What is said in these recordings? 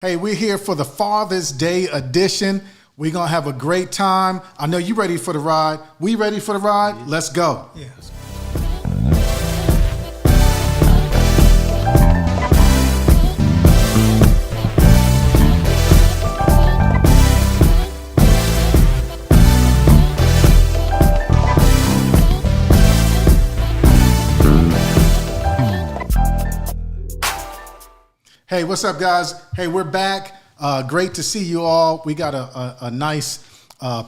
Hey, we're here for the Father's Day edition. We're going to have a great time. I know you ready for the ride. We ready for the ride? Let's go. Yeah. Hey, what's up, guys? Hey, we're back. Great to see you all. We got a nice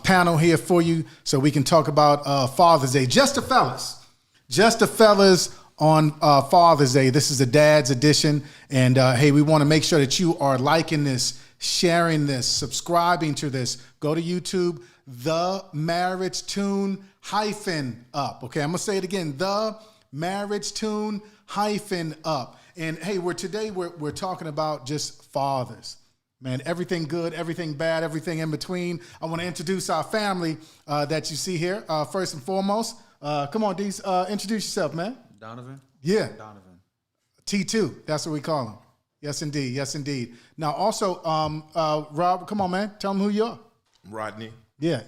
panel here for you so we can talk about Father's Day. Just the fellas on Father's Day. This is the Dad's edition. And hey, we want to make sure that you are liking this, sharing this, subscribing to this. Go to YouTube, The Marriage Tune -up. Okay, I'm going to say it again, The Marriage Tune -up. And hey, we're talking about just fathers, man. Everything good, everything bad, everything in between. I want to introduce our family that you see here. First and foremost, come on, Deez, introduce yourself, man. Donovan? Yeah. Donovan. T2, that's what we call him. Yes, indeed. Yes, indeed. Now, also, Rob, come on, man. Tell them who you are. Rodney. Yeah.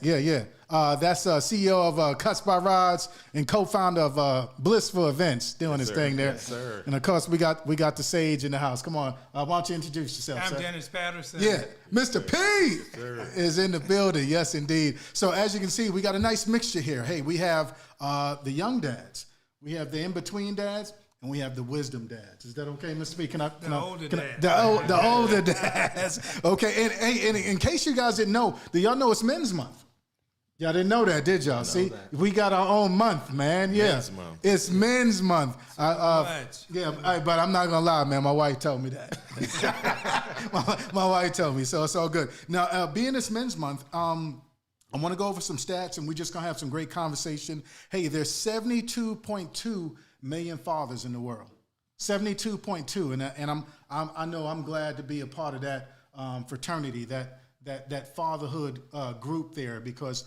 That's CEO of Cuts by Rods and co-founder of Blissful Events, doing his thing there. Yes, sir. And of course, we got the Sage in the house. Come on, why don't you introduce yourself, I'm sir? Dennis Patterson. Yeah, Mr. P is in the building. Yes, indeed. So as you can see, we got a nice mixture here. Hey, we have the young dads, we have the in-between dads, and we have the wisdom dads. Is that okay, Mr. P? The older dads. The older dads. Okay, and in case you guys didn't know, do y'all know it's Men's Month? Y'all didn't know that, did y'all? See, we got our own month, man. Yeah, Men's Month. It's Men's Month. Much. Yeah, but I'm not gonna lie, man. My wife told me that. my wife told me, so it's all good. Now, being it's Men's Month, I want to go over some stats, and we're just gonna have some great conversation. Hey, there's 72.2 million fathers in the world. 72.2, and I know I'm glad to be a part of that fraternity, that fatherhood group there, because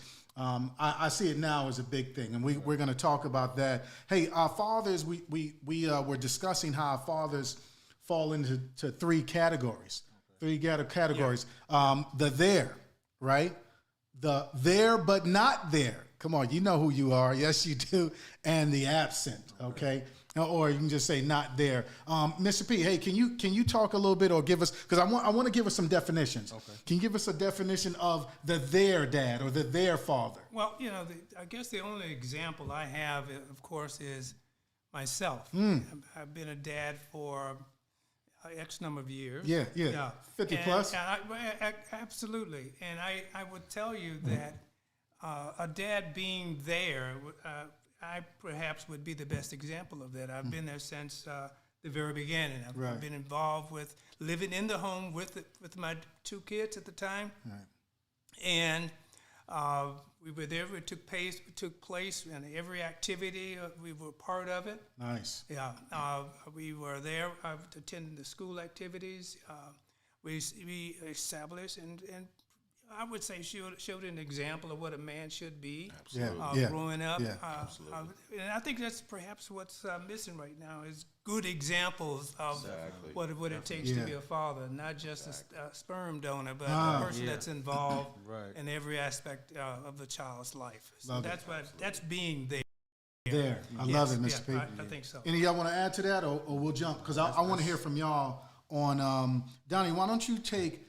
I see it now as a big thing, and we're going to talk about that. Hey, our fathers, we were discussing how our fathers fall into three categories. Three categories. Yeah. The there, right? The there but not there. Come on, you know who you are. Yes, you do. And the absent, okay? Or you can just say not there. Mr. P, hey, can you talk a little bit or give us, because I want to give us some definitions. Okay. Can you give us a definition of the there dad or the there father? Well, I guess the only example I have, of course, is myself. I've been a dad for X number of years. Yeah. 50 plus? Absolutely. And I would tell you that a dad being there, I perhaps would be the best example of that. I've been there since the very beginning. I've been involved with living in the home with my two kids at the time, and we were there. It took place, and every activity we were part of it. Nice. Yeah, we were there attending the school activities. We established and I would say showed an example of what a man should be growing up. Yeah. And I think that's perhaps what's missing right now is good examples of what it takes to be a father, not just a sperm donor, but a person that's involved in every aspect of the child's life. So that's being there. There. I love it, Mr. P. I think so. Any of y'all want to add to that, or we'll jump? Because I want to hear from y'all on, Donnie, why don't you take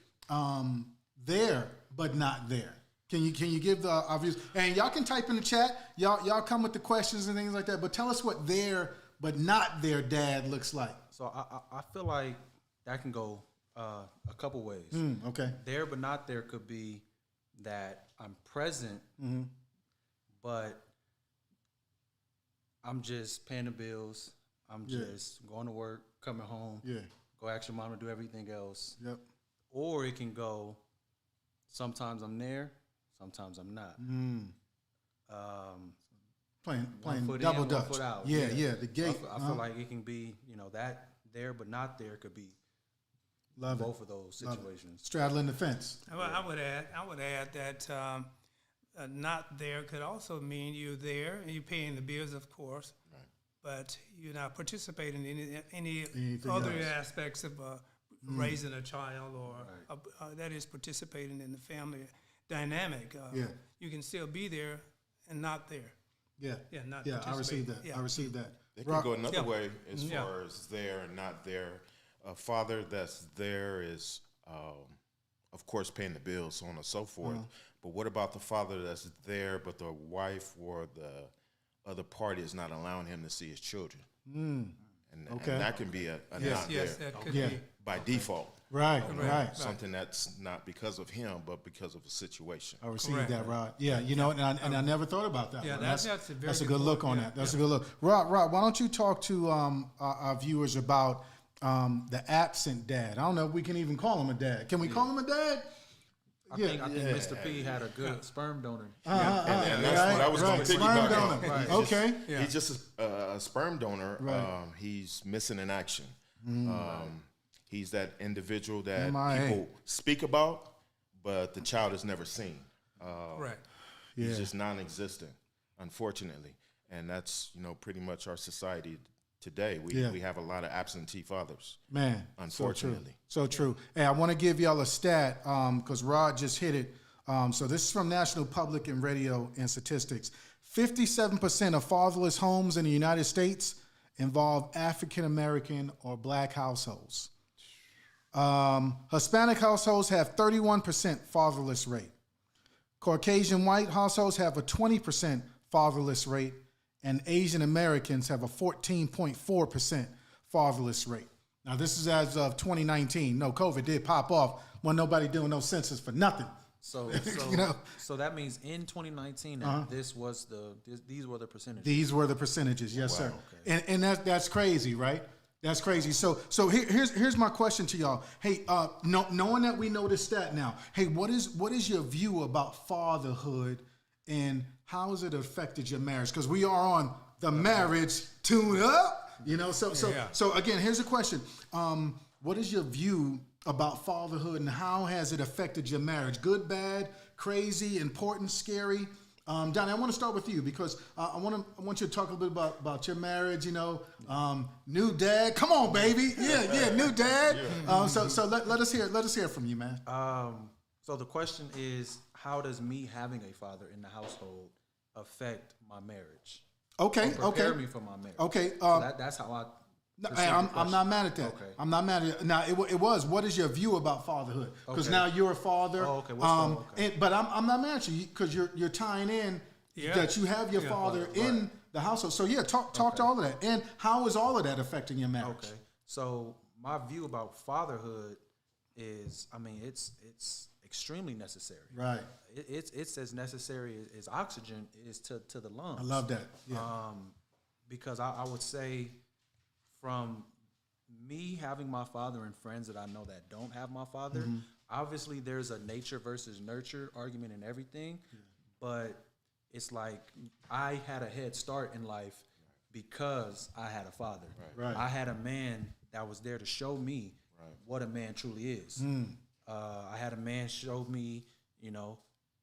there but not there? Can you give the obvious? And y'all can type in the chat. Y'all come with the questions and things like that. But tell us what there but not there dad looks like. So I feel like that can go a couple ways. Okay. There but not there could be that I'm present, but I'm just paying the bills. I'm just going to work, coming home. Yeah. Go ask your mom to do everything else. Yep. Or it can go, sometimes I'm there, sometimes I'm not. Playing foot double in, dutch. 1 foot out. Yeah, the gate. I feel like it can be, that there but not there could be both of those situations. Straddling the fence. I would add that not there could also mean you're there and you're paying the bills, of course, but you're not participating in any other aspects of raising a child or that is participating in the family dynamic. You can still be there and not there. Not I received that. I received that. They can go another way as far as there and not there. A father that's there is, of course, paying the bills, so on and so forth. But what about the father that's there, but the wife or the other party is not allowing him to see his children? And that can be a not there that could be. by default. Right. Something that's not because of him, but because of the situation. I received that, Rod. Yeah, and I never thought about that. Yeah, that's a very a good look on that. That's a good look. Rod, why don't you talk to our viewers about the absent dad? I don't know if we can even call him a dad. Can we call him a dad? I think Mr. P had a good sperm donor. And that's what I was going to piggyback on. Right. Okay. He's just a sperm donor. Right. He's missing in action. He's that individual that MIA. people speak about, but the child is never seen. He's just non-existent, unfortunately. And that's, pretty much our society today. We have a lot of absentee fathers. Man, unfortunately. So true. Hey, I want to give y'all a stat because Rod just hit it. So this is from National Public and Radio and Statistics. 57% of fatherless homes in the United States involve African American or Black households. Hispanic households have 31% fatherless rate. Caucasian white households have a 20% fatherless rate, and Asian Americans have a 14.4% fatherless rate. Now, this is as of 2019. No, COVID did pop off. Wasn't nobody doing no census for nothing. So that means in 2019, these were the percentages. These were the percentages, yes, sir. Okay. And that's crazy, right? That's crazy. So here's my question to y'all. Hey, knowing that we know this stat now, hey, what is your view about fatherhood and how has it affected your marriage? Because we are on the marriage tune up, So again, here's a question. What is your view about fatherhood and how has it affected your marriage? Good, bad, crazy, important, scary? Donnie, I want to start with you because I want you to talk a little bit about your marriage. New dad. Come on, baby. Yeah, new dad. So let us hear from you, man. So the question is, how does me having a father in the household affect my marriage? Okay. Prepare me for my marriage. Okay. So that's how I. No, I'm not mad at that. Okay. I'm not mad at it. Now, it was, what is your view about fatherhood? Because now you're a father. Oh, okay. But I'm not mad at you because you're tying in that you have your father in the household. So, talk to all of that. And how is all of that affecting your marriage? Okay. So, my view about fatherhood is, it's extremely necessary. Right. It's as necessary as oxygen is to the lungs. I love that. Yeah. Because I would say, from me having my father and friends that I know that don't have my father, obviously there's a nature versus nurture argument in everything, but it's like I had a head start in life because I had a father. Right. I had a man that was there to show me what a man truly is. I had a man show me,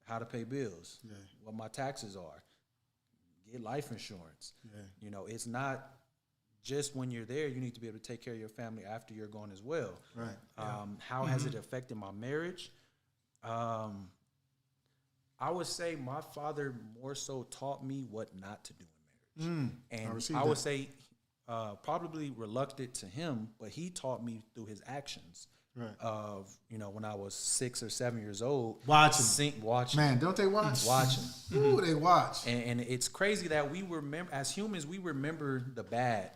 how to pay bills, what my taxes are, get life insurance. It's not just when you're there, you need to be able to take care of your family after you're gone as well. Right. How has it affected my marriage? I would say my father more so taught me what not to do in marriage. And I would say probably reluctant to him, but he taught me through his actions. Right. Of when I was 6 or 7 years old, watching. Man, don't they watch? Watching. Ooh, they watch. And it's crazy that we remember, as humans, we remember the bad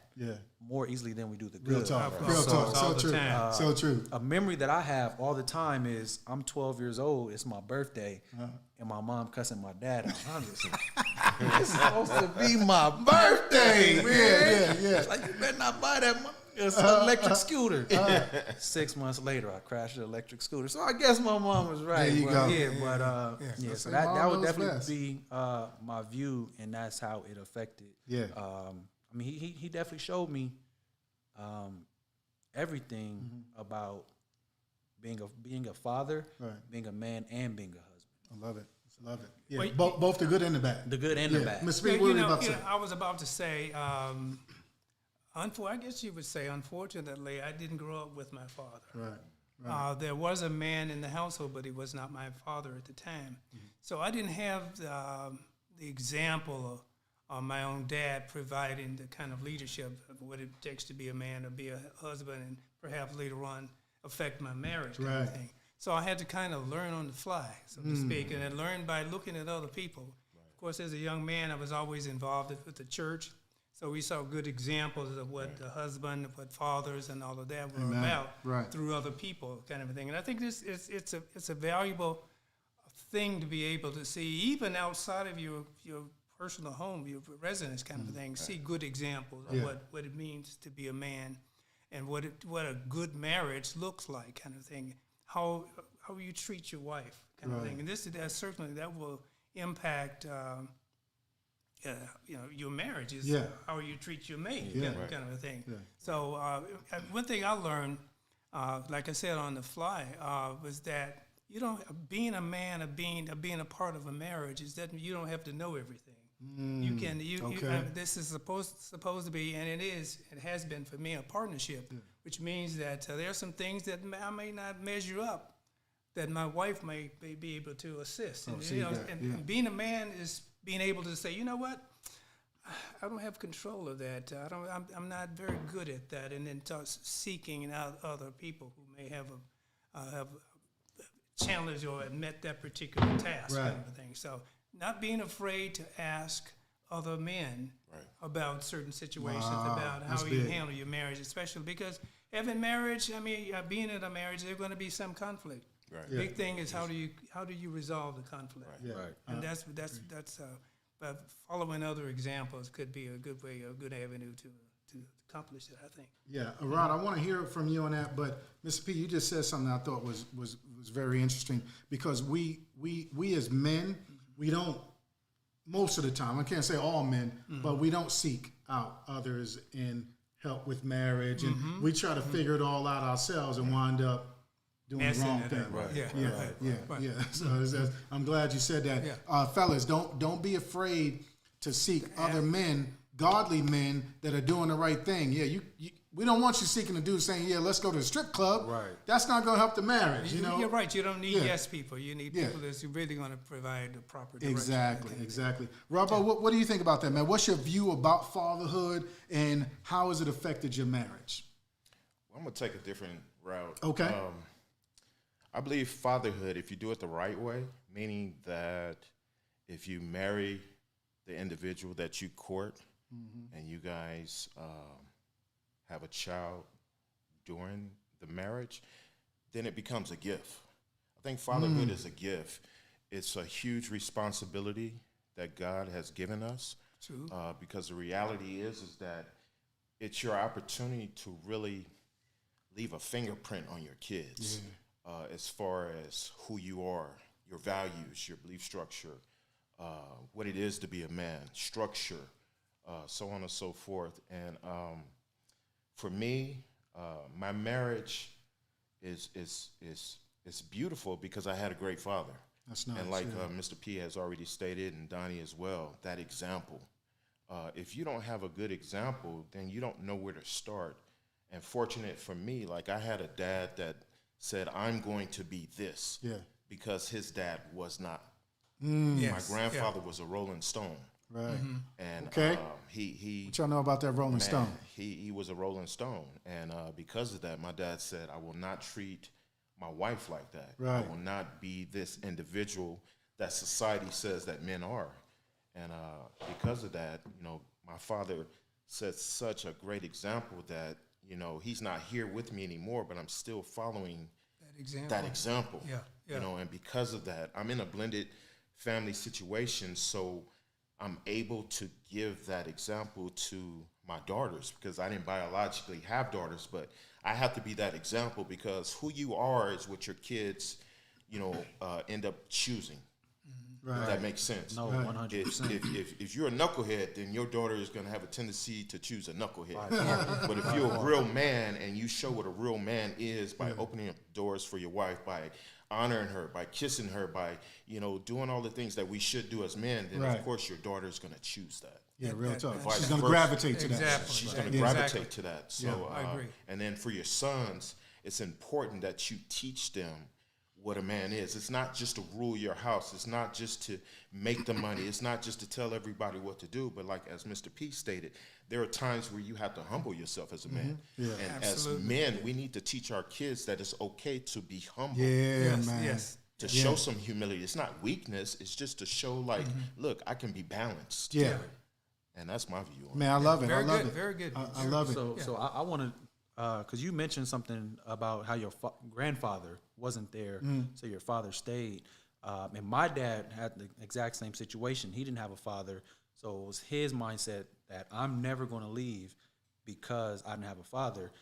more easily than we do the good. Real talk. So true. So true. A memory that I have all the time is I'm 12 years old. It's my birthday, and my mom cussing my dad out. I'm just like, it's supposed to be my birthday, man. Yeah. It's like, you better not buy that. It's an electric scooter. 6 months later, I crashed an electric scooter. So I guess my mom was right. There you go. Yeah, so that would definitely be my view, and that's how it affected. Yeah. He definitely showed me everything about being a father, being a man, and being a husband. I love it. Yeah, both the good and the bad. The good and the bad. Ms. Speed, what were you about to say? I was about to say, I guess you would say, unfortunately, I didn't grow up with my father. Right. There was a man in the household, but he was not my father at the time. So I didn't have the example of my own dad providing the kind of leadership of what it takes to be a man or be a husband, and perhaps later on affect my marriage kind of thing. So I had to kind of learn on the fly, so to speak, and I learned by looking at other people. Of course, as a young man, I was always involved with the church. So we saw good examples of what the husband, what fathers, and all of that were about through other people, kind of a thing. And I think it's a valuable thing to be able to see, even outside of your personal home, your residence, kind of a thing. See good examples of what it means to be a man, and what a good marriage looks like, kind of thing. How you treat your wife, kind of thing. And certainly that will impact. Your marriage is how you treat your mate, kind of a thing. Yeah. So one thing I learned, like I said on the fly, was that being a man or being a part of a marriage is that you don't have to know everything. You can. This is supposed to be, and it has been for me, a partnership, which means that there are some things that I may not measure up, that my wife may be able to assist. And being a man is being able to say, you know what, I don't have control of that. I'm not very good at that, and then seeking out other people who may have challenged or met that particular task, kind of a thing. So not being afraid to ask other men about certain situations, about how you handle your marriage, especially because having marriage, being in a marriage, there's going to be some conflict. Right. The big thing is how do you resolve the conflict? Right. And that's but following other examples could be a good way, a good avenue to accomplish it, I think. Yeah, Rod, I want to hear from you on that. But Mr. P, you just said something I thought was very interesting, because we as men, we don't, most of the time, I can't say all men, but we don't seek out others in help with marriage, and we try to figure it all out ourselves and wind up doing the wrong thing. Right. So I'm glad you said that. Yeah. Fellas, don't be afraid to seek other men, godly men that are doing the right thing. Yeah, we don't want you seeking to do saying, let's go to the strip club. Right. That's not going to help the marriage. You're right. You don't need yes people. You need people that's really going to provide the proper direction. Exactly. Robert, what do you think about that, man? What's your view about fatherhood, and how has it affected your marriage? Well, I'm going to take a different route. Okay. I believe fatherhood, if you do it the right way, meaning that if you marry the individual that you court and you guys have a child during the marriage, then it becomes a gift. I think fatherhood is a gift. It's a huge responsibility that God has given us. True. Because the reality is that it's your opportunity to really leave a fingerprint on your kids. Yeah. As far as who you are, your values, your belief structure, what it is to be a man, structure, so on and so forth. And for me, my marriage is beautiful because I had a great father. That's nice. And like Mr. P has already stated, and Donnie as well, that example. If you don't have a good example, then you don't know where to start. And fortunate for me, like I had a dad that said, I'm going to be this, because his dad was not. My grandfather was a Rolling Stone. Right. And he what y'all know about that Rolling Stone? He was a Rolling Stone. And because of that, my dad said, I will not treat my wife like that. Right. I will not be this individual that society says that men are. And because of that, my father set such a great example that, he's not here with me anymore, but I'm still following that example. And because of that, I'm in a blended family situation, so I'm able to give that example to my daughters, because I didn't biologically have daughters, but I have to be that example, because who you are is what your kids, end up choosing. Right. If that makes sense. No, 100%. If you're a knucklehead, then your daughter is going to have a tendency to choose a knucklehead. But if you're a real man and you show what a real man is by opening up doors for your wife, by honoring her, by kissing her, by doing all the things that we should do as men, then of course your daughter is going to choose that. Yeah, real talk. Vice She's going to versa. gravitate to that. Exactly. She's going to Exactly. gravitate to that. So I agree. And then for your sons, it's important that you teach them what a man is. It's not just to rule your house. It's not just to make the money. It's not just to tell everybody what to do. But like as Mr. P stated, there are times where you have to humble yourself as a man. Yeah. And Absolutely. as men, we need to teach our kids that it's okay to be humble. Yeah, Yes, man. yes. To show some humility. It's not weakness. It's just to show like, look, I can be balanced. Yeah. And that's my view on it. Man, I love it. Very I love good, it. very good. I love it. So I want to, because you mentioned something about how your grandfather wasn't there, so your father stayed. And my dad had the exact same situation. He didn't have a father, so it was his mindset that I'm never going to leave because I didn't have a father.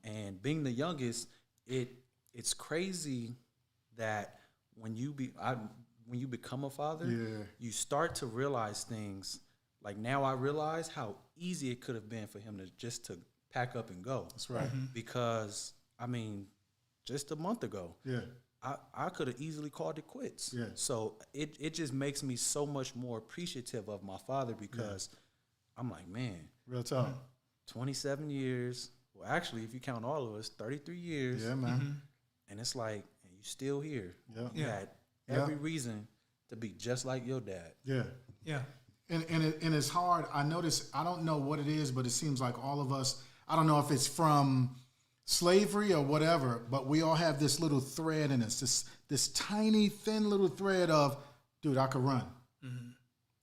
And being the youngest, it's crazy that when you become a father, you start to realize things. Like now I realize how easy it could have been for him to pack up and go. That's right. Because, I mean, just a month ago, I could have easily called it quits. Yeah. So it just makes me so much more appreciative of my father because I'm like, man, Real talk. 27 years. Well, actually, if you count all of us, 33 years. Yeah, man. And it's like, and you still here. Yeah. You had every reason to be just like your dad. Yeah. Yeah. And it's hard. I notice, I don't know what it is, but it seems like all of us, I don't know if it's from slavery or whatever, but we all have this little thread in us, this tiny, thin little thread of, dude, I could run.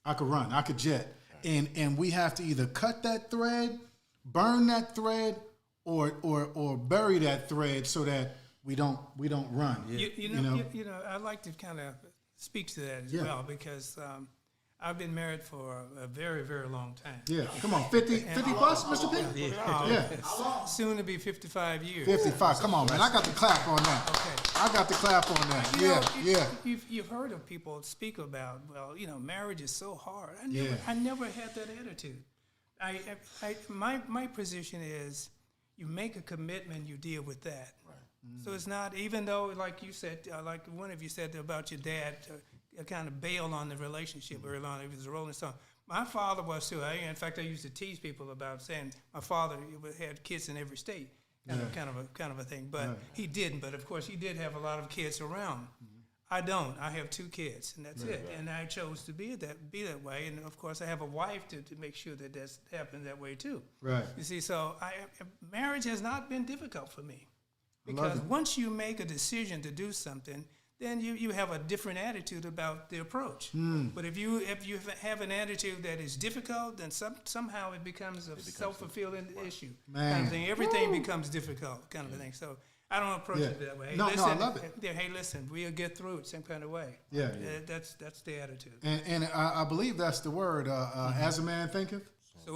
I could run. I could jet. And we have to either cut that thread, burn that thread, or bury that thread so that we don't run. Yeah. You know, I'd like to kind of speak to that as well because I've been married for a very, very long time. Yeah, come on, 50 plus, Mr. P? Yeah. Soon to be 55 years. 55, come on, man. I got the clap on that. Okay. I got the clap on that. You've heard of people speak about, well, marriage is so hard. I never had that attitude. My position is you make a commitment, you deal with that. Right. So it's not, even though, like you said, like one of you said about your dad, kind of bailed on the relationship early on. He was a Rolling Stone. My father was too. In fact, I used to tease people about saying my father had kids in every state, kind of a thing. But he didn't. But of course, he did have a lot of kids around. I don't. I have 2 kids, and that's it. And I chose to be that way. And of course, I have a wife to make sure that that's happened that way too. Right. You see, so marriage has not been difficult for me because once you make a decision to do something, then you have a different attitude about the approach. But if you have an attitude that is difficult, then somehow it becomes a self-fulfilling issue. Man. Kind of thing. Everything becomes difficult, kind of a thing. So I don't approach it that way. No, I love it. Hey, listen, we'll get through it some kind of way. Yeah. That's the attitude. And I believe that's the word. As a man thinketh,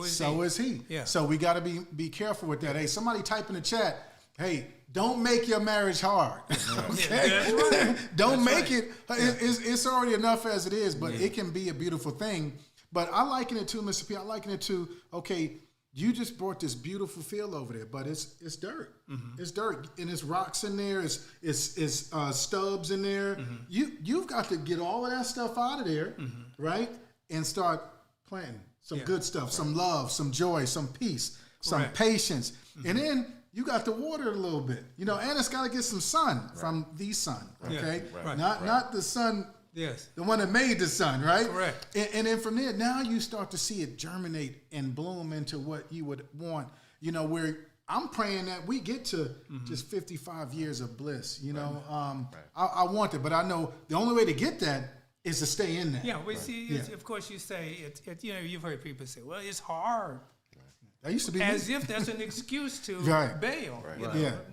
so is he. Yeah. So we got to be careful with that. Hey, somebody type in the chat, hey, don't make your marriage hard. Okay? That's right. Don't make it. It's already enough as it is, but it can be a beautiful thing. But I liken it to, Mr. P, I liken it to, okay, you just brought this beautiful field over there, but it's dirt. It's dirt, and it's rocks in there. It's stubs in there. You've got to get all of that stuff out of there, right, and start planting some good stuff, some love, some joy, some peace, some patience, and then you got to water it a little bit, and it's got to get some sun from the sun, okay? Not the sun. Yes. The one that made the sun, right? Correct. And then from there, now you start to see it germinate and bloom into what you would want, where I'm praying that we get to just 55 years of bliss, I want it, but I know the only way to get that is to stay in that. Yeah, we see, of course you say, you've heard people say, well, it's hard. That used to be as if that's an excuse to bail.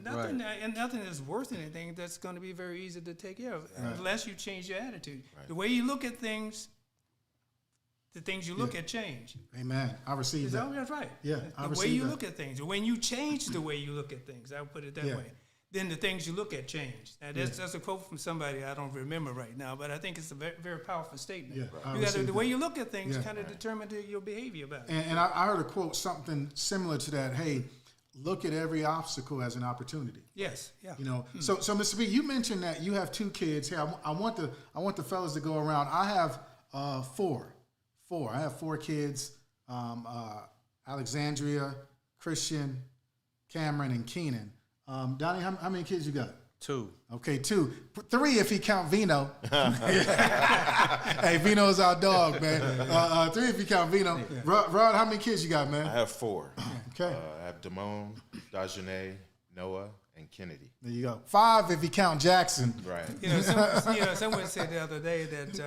Nothing is worth anything that's going to be very easy to take care of unless you change your attitude. The way you look at things, the things you look at change. Amen. I received that. That's right. Yeah, the way you look at things. When you change the way you look at things, I'll put it that way, then the things you look at change. Now, that's a quote from somebody I don't remember right now, but I think it's a very, very powerful statement. Yeah, The way you look at things kind of determine your behavior about it. And I heard a quote, something similar to that. Hey, look at every obstacle as an opportunity. Yes, yeah. You know, so Mr. B, you mentioned that you have 2 kids. Hey, I want the fellas to go around. I have 4. I have 4 kids. Alexandria, Christian, Cameron, and Keenan. Donnie, how many kids you got? 2. Okay, 2. 3 if he count Vino. Hey, Vino's our dog, man. 3 if you count Vino. Rod, how many kids you got, man? I have 4. Okay. I have Damone, Dajane, Noah, and Kennedy. There you go. 5 if you count Jackson. Right. Someone said the other day that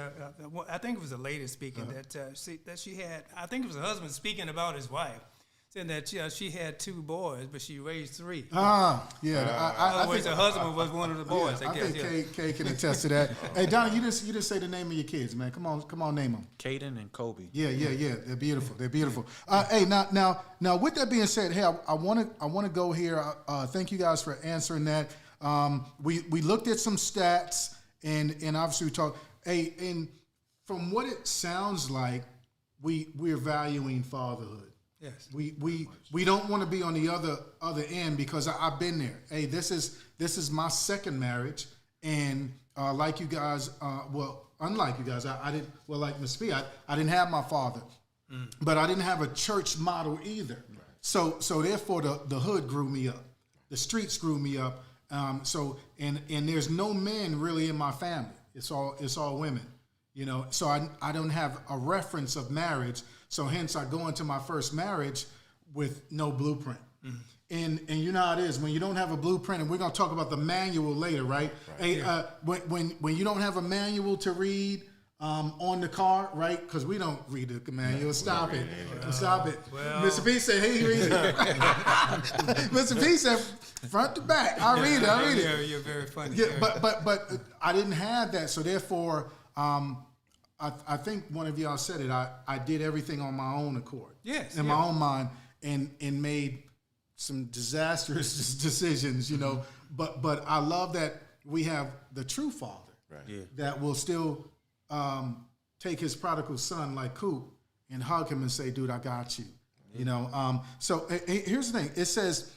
I think it was a lady speaking that she had. I think it was a husband speaking about his wife, saying that she had 2 boys, but she raised 3. Otherwise, her husband was one of the boys. I guess. Think Kay can attest to that. Hey, Donnie, you just say the name of your kids, man. Come on, name them. Caden and Kobe. Yeah. They're beautiful. Hey, now, with that being said, hey, I want to go here. Thank you guys for answering that. We looked at some stats and obviously we talked. Hey, and from what it sounds like, we're valuing fatherhood. Yes. We don't want to be on the other end because I've been there. Hey, this is my second marriage, and like you guys, unlike you guys, I didn't. Well, like Miss P, I didn't have my father, but I didn't have a church model either. Right. So therefore, the hood grew me up, the streets grew me up. So there's no men really in my family. It's all women. You know, so I don't have a reference of marriage. So hence I go into my first marriage with no blueprint. And you know how it is when you don't have a blueprint, and we're gonna talk about the manual later, right? Hey, when you don't have a manual to read on the car, right? Because we don't read the manual. Stop it. Well. Mr. P said, "Hey, read it." Mr. P said, "Front to back, I read it." Yeah, you're very funny. Yeah, but I didn't have that, so therefore. I think one of y'all said it. I did everything on my own accord. Yes. In my own mind, and made some disastrous decisions, you know. But I love that we have the true father that will still take his prodigal son like Coop and hug him and say, "Dude, I got you." You know. So here's the thing. It says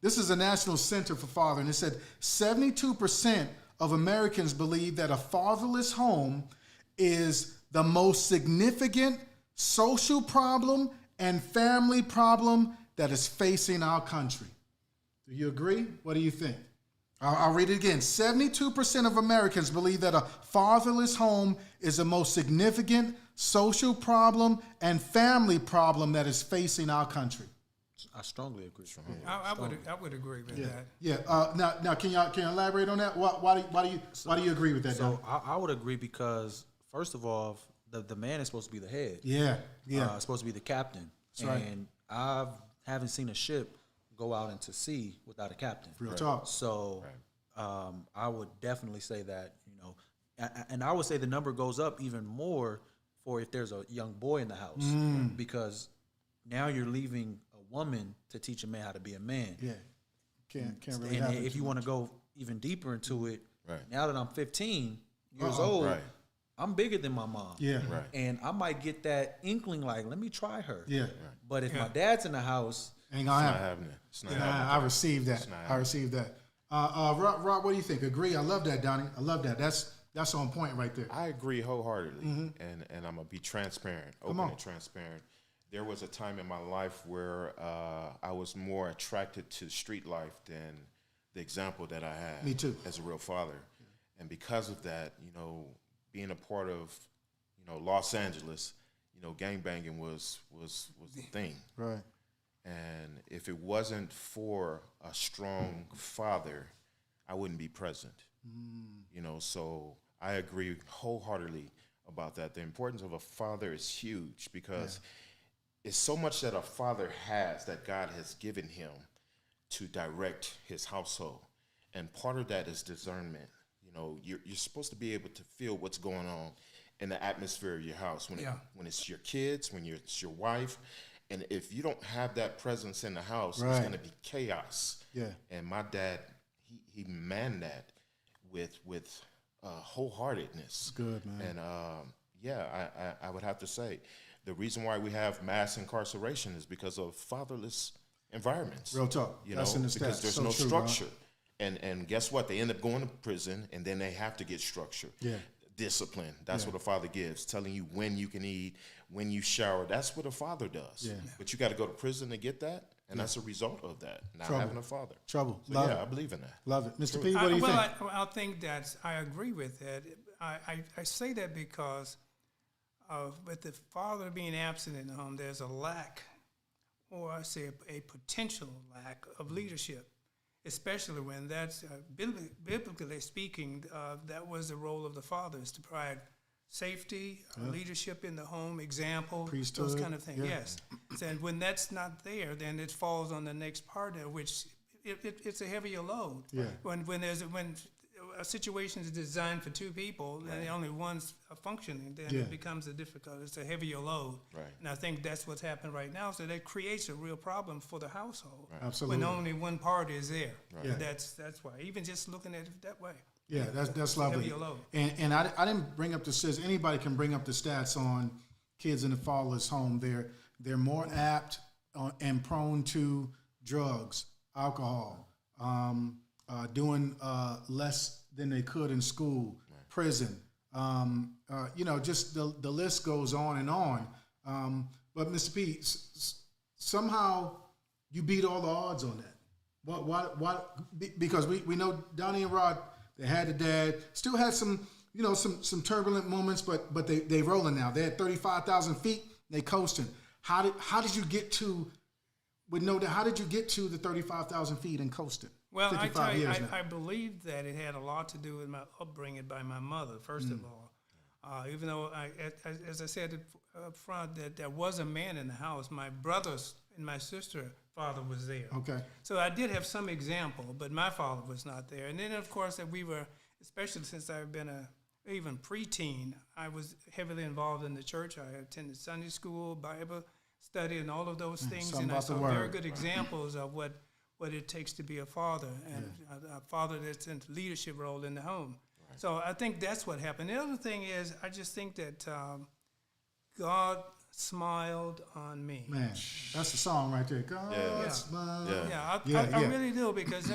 this is a National Center for Father, and it said 72% of Americans believe that a fatherless home is the most significant social problem and family problem that is facing our country. Do you agree? What do you think? I'll read it again. 72% of Americans believe that a fatherless home is the most significant social problem and family problem that is facing our country. I strongly agree. I would agree with that. Yeah. Now, can you elaborate on that? Why do you agree with that? So I would agree because first of all, the man is supposed to be the head. Yeah. Supposed to be the captain. That's right. And I haven't seen a ship go out into sea without a captain. Real talk. So I would definitely say that, you know, and I would say the number goes up even more for if there's a young boy in the house because now you're leaving a woman to teach a man how to be a man. Yeah. Can't really and happen if you want to go even deeper into it, now that I'm 15 years old, I'm bigger than my mom. Yeah. Right. And I might get that inkling like, let me try her. Yeah. But if my dad's in the house, ain't It's gonna not happen. happening. It's not Yeah, happening. I received that. I received that. Rob, what do you think? Agree? I love that, Donnie. I love that. That's on point right there. I agree wholeheartedly, and I'm gonna be transparent, open and transparent. There was a time in my life where I was more attracted to street life than the example that I had. Me too. As a real father, and because of that, you know, being a part of, you know, Los Angeles, you know, gangbanging was the thing. Right. And if it wasn't for a strong father, I wouldn't be present. You know, so I agree wholeheartedly about that. The importance of a father is huge because it's so much that a father has that God has given him to direct his household. And part of that is discernment. You know, you're supposed to be able to feel what's going on in the atmosphere of your house when it's your kids, when it's your wife. And if you don't have that presence in the house, it's going to be chaos. Yeah. And my dad he manned that with wholeheartedness. Good, man. And I would have to say the reason why we have mass incarceration is because of fatherless environments. Real talk. That's in the stats. Because there's So no true, structure. And guess what? They end up going to prison, and then they have to get structure. Yeah. Discipline. That's what a father gives, telling you when you can eat, when you shower. That's what a father does. Yeah. But you got to go to prison to get that, and that's a result of that, not Trouble. having a father. Trouble. So Love yeah, it. I believe in that. Love it. Mr. P, what do you think? I think that I agree with that. I say that because with the father being absent in the home, there's a lack, or I say a potential lack of leadership, especially when that's, biblically speaking, that was the role of the fathers, to provide safety, leadership in the home, example, Priesthood, those kind of things. yeah. Yes. And when that's not there, then it falls on the next partner, which it's a heavier load. Yeah. When a situation is designed for two people and only one's functioning, then it becomes it's a heavier load. Right. And I think that's what's happened right now. So that creates a real problem for the household. Right. Absolutely. When only one party is there. Right. Yeah. That's why. Even just looking at it that way. Yeah, that's lovely. Heavier load. And I didn't bring up the stats. Anybody can bring up the stats on kids in the fatherless home. They're more apt and prone to drugs, alcohol, doing less than they could in school, prison. Just the list goes on and on. But Mr. P, somehow you beat all the odds on that. Why? Because we know Donnie and Rod, they had a dad, still had some turbulent moments, but they rolling now. They had 35,000 feet, they coasting. How did you get to? How did you get to the 35,000 feet and coasting? Well, I tell you, I believe that it had a lot to do with my upbringing by my mother, first of all. Even though, as I said up front, that there was a man in the house, my brother's and my sister's father was there. Okay. So I did have some example, but my father was not there. And then, of course, that we were, especially since I've been even preteen, I was heavily involved in the church. I attended Sunday school, Bible study, and all of those things. And I saw very good examples of what it takes to be a father, and a father that's in leadership role in the home. Right. So I think that's what happened. The other thing is, I just think that God smiled on me. Man, that's the song right there. God smiled. I really do, because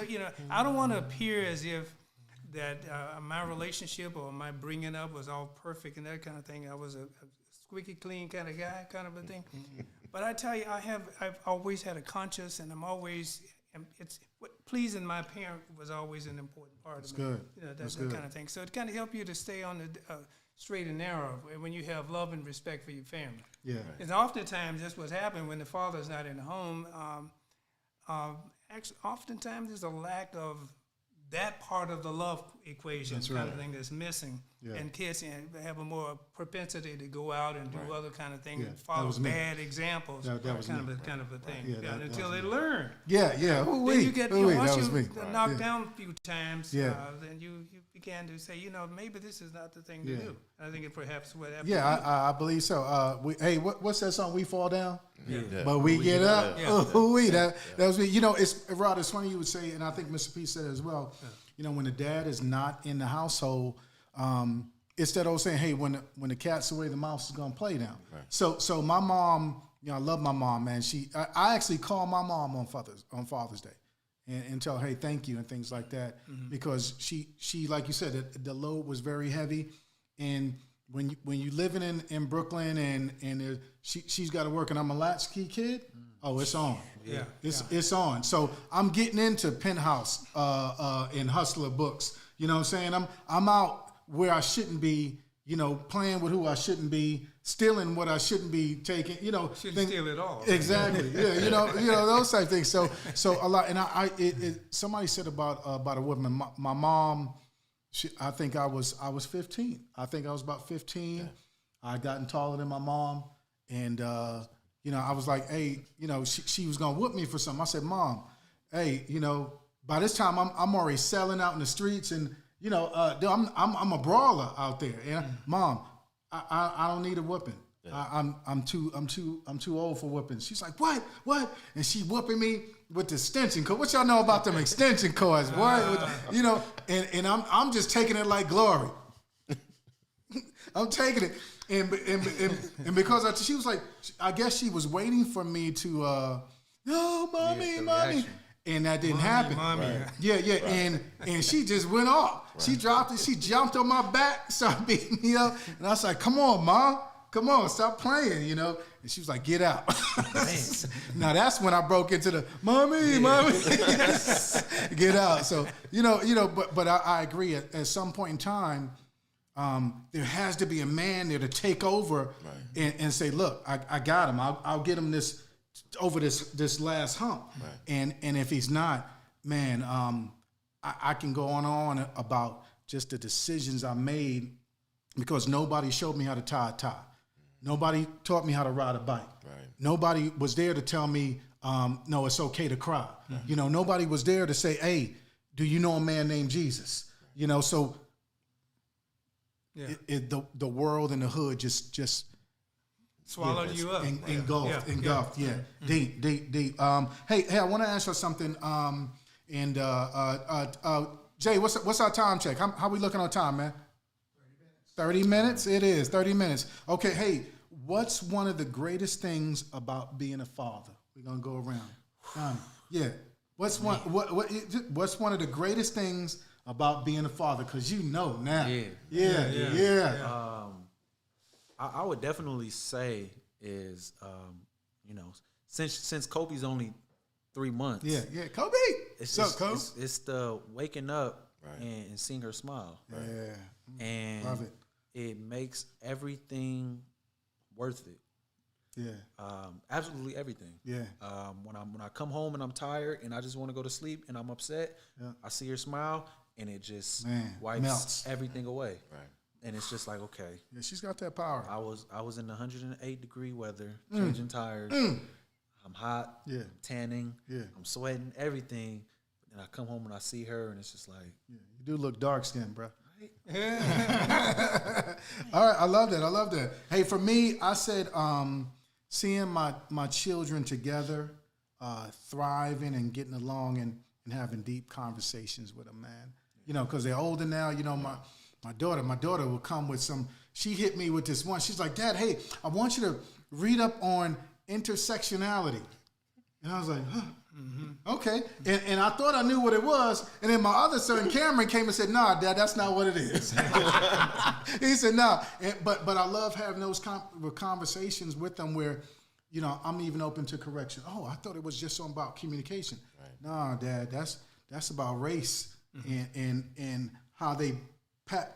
I don't want to appear as if that my relationship or my bringing up was all perfect and that kind of thing. I was a squeaky clean kind of guy, kind of a thing. But I tell you, I've always had a conscience, and I'm always. It's pleasing my parent was always an important part of good. That kind of thing. So it kind of helped you to stay on the straight and narrow when you have love and respect for your family. Yeah. And oftentimes that's what's happened when the father's not in the home. Actually, oftentimes there's a lack of that part of the love equation kind of thing that's missing. Yeah. And kids have a more propensity to go out and do other kind of things, follow bad examples, that was kind of a thing. Until they learn. Yeah. Then you get, once you knock down a few times, then you began to say, maybe this is not the thing to do. I think it perhaps what happened. Yeah, I believe so. What's that song? We fall down, but we get up. That was me. It's Rod. It's funny you would say, and I think Mr. P said it as well. When the dad is not in the household, it's that old saying, hey, when the cat's away, the mouse is gonna play now. Right. So my mom, I love my mom, man. I actually call my mom on Father's Day and tell her, hey, thank you and things like that, because she like you said, the load was very heavy, and when you living in Brooklyn and she's got to work and I'm a latchkey kid, it's on. Yeah. It's on. So I'm getting into Penthouse and Hustler books. You know what I'm saying? I'm out where I shouldn't be, playing with who I shouldn't be, stealing what I shouldn't be taking, Shouldn't steal it all. Exactly. Yeah, those type of things. So a lot, and somebody said about a woman, my mom, I think I was 15. I think I was about 15. Yeah. I'd gotten taller than my mom, and I was like, hey, she was gonna whoop me for something. I said, Mom, hey, by this time I'm already selling out in the streets, and I'm a brawler out there. And Mom, I don't need a whooping. Yeah. I'm too old for whooping. She's like, what? And she whooping me, with the extension cord. What y'all know about them extension cords, boy? You know, and I'm just taking it like glory. I'm taking it, and because she was like, I guess she was waiting for me to, no, mommy, mommy. And that didn't happen. Mommy. Right. Yeah. And she just went off. Right. She dropped it. She jumped on my back, started beating me up. And I was like, come on, Mom. Come on, stop playing, you know. And she was like, get out. Now that's when I broke into the, mommy. Get out. So, but I agree. At some point in time, there has to be a man there to take over and say, look, I got him. I'll get him over this last hump. Right. And if he's not, man, I can go on about just the decisions I made because nobody showed me how to tie a tie. Nobody taught me how to ride a bike. Right. Nobody was there to tell me, no, it's okay to cry. Mm-hmm. Nobody was there to say, hey, do you know a man named Jesus? So the world and the hood just swallowed you up. Engulfed. Yeah. Deep. Hey, I want to ask you something. Jay, what's our time check? How we looking on time, man? 30 minutes? It is 30 minutes. Okay. Hey, what's one of the greatest things about being a father? We're gonna go around. What's one of the greatest things about being a father? Because now. Yeah. I would definitely say is, since Kobe's only 3 months. Yeah, Kobe. Kobe? It's the waking up and seeing her smile. Right. Yeah. And love it. It makes everything worth it. Yeah. Absolutely everything. Yeah. When I come home and I'm tired and I just want to go to sleep and I'm upset, I see her smile and it just wipes melts everything away. Right. And it's just like, okay. Yeah, she's got that power. I was in 108-degree weather, changing tires. I'm hot. Yeah. I'm tanning. Yeah. I'm sweating, everything. And I come home and I see her, and it's just like, you do look dark skinned, bro. Right? All right, I love that. Hey, for me, I said seeing my children together, thriving and getting along and having deep conversations with them, man. Because they're older now. My daughter will come with she hit me with this one. She's like, Dad, hey, I want you to read up on intersectionality. And I was like, huh, okay. And I thought I knew what it was. And then my other son, Cameron, came and said, nah, Dad, that's not what it is. He said, nah. But I love having those conversations with them where, I'm even open to correction. Oh, I thought it was just something about communication. Right. Nah, Dad, that's about race and how they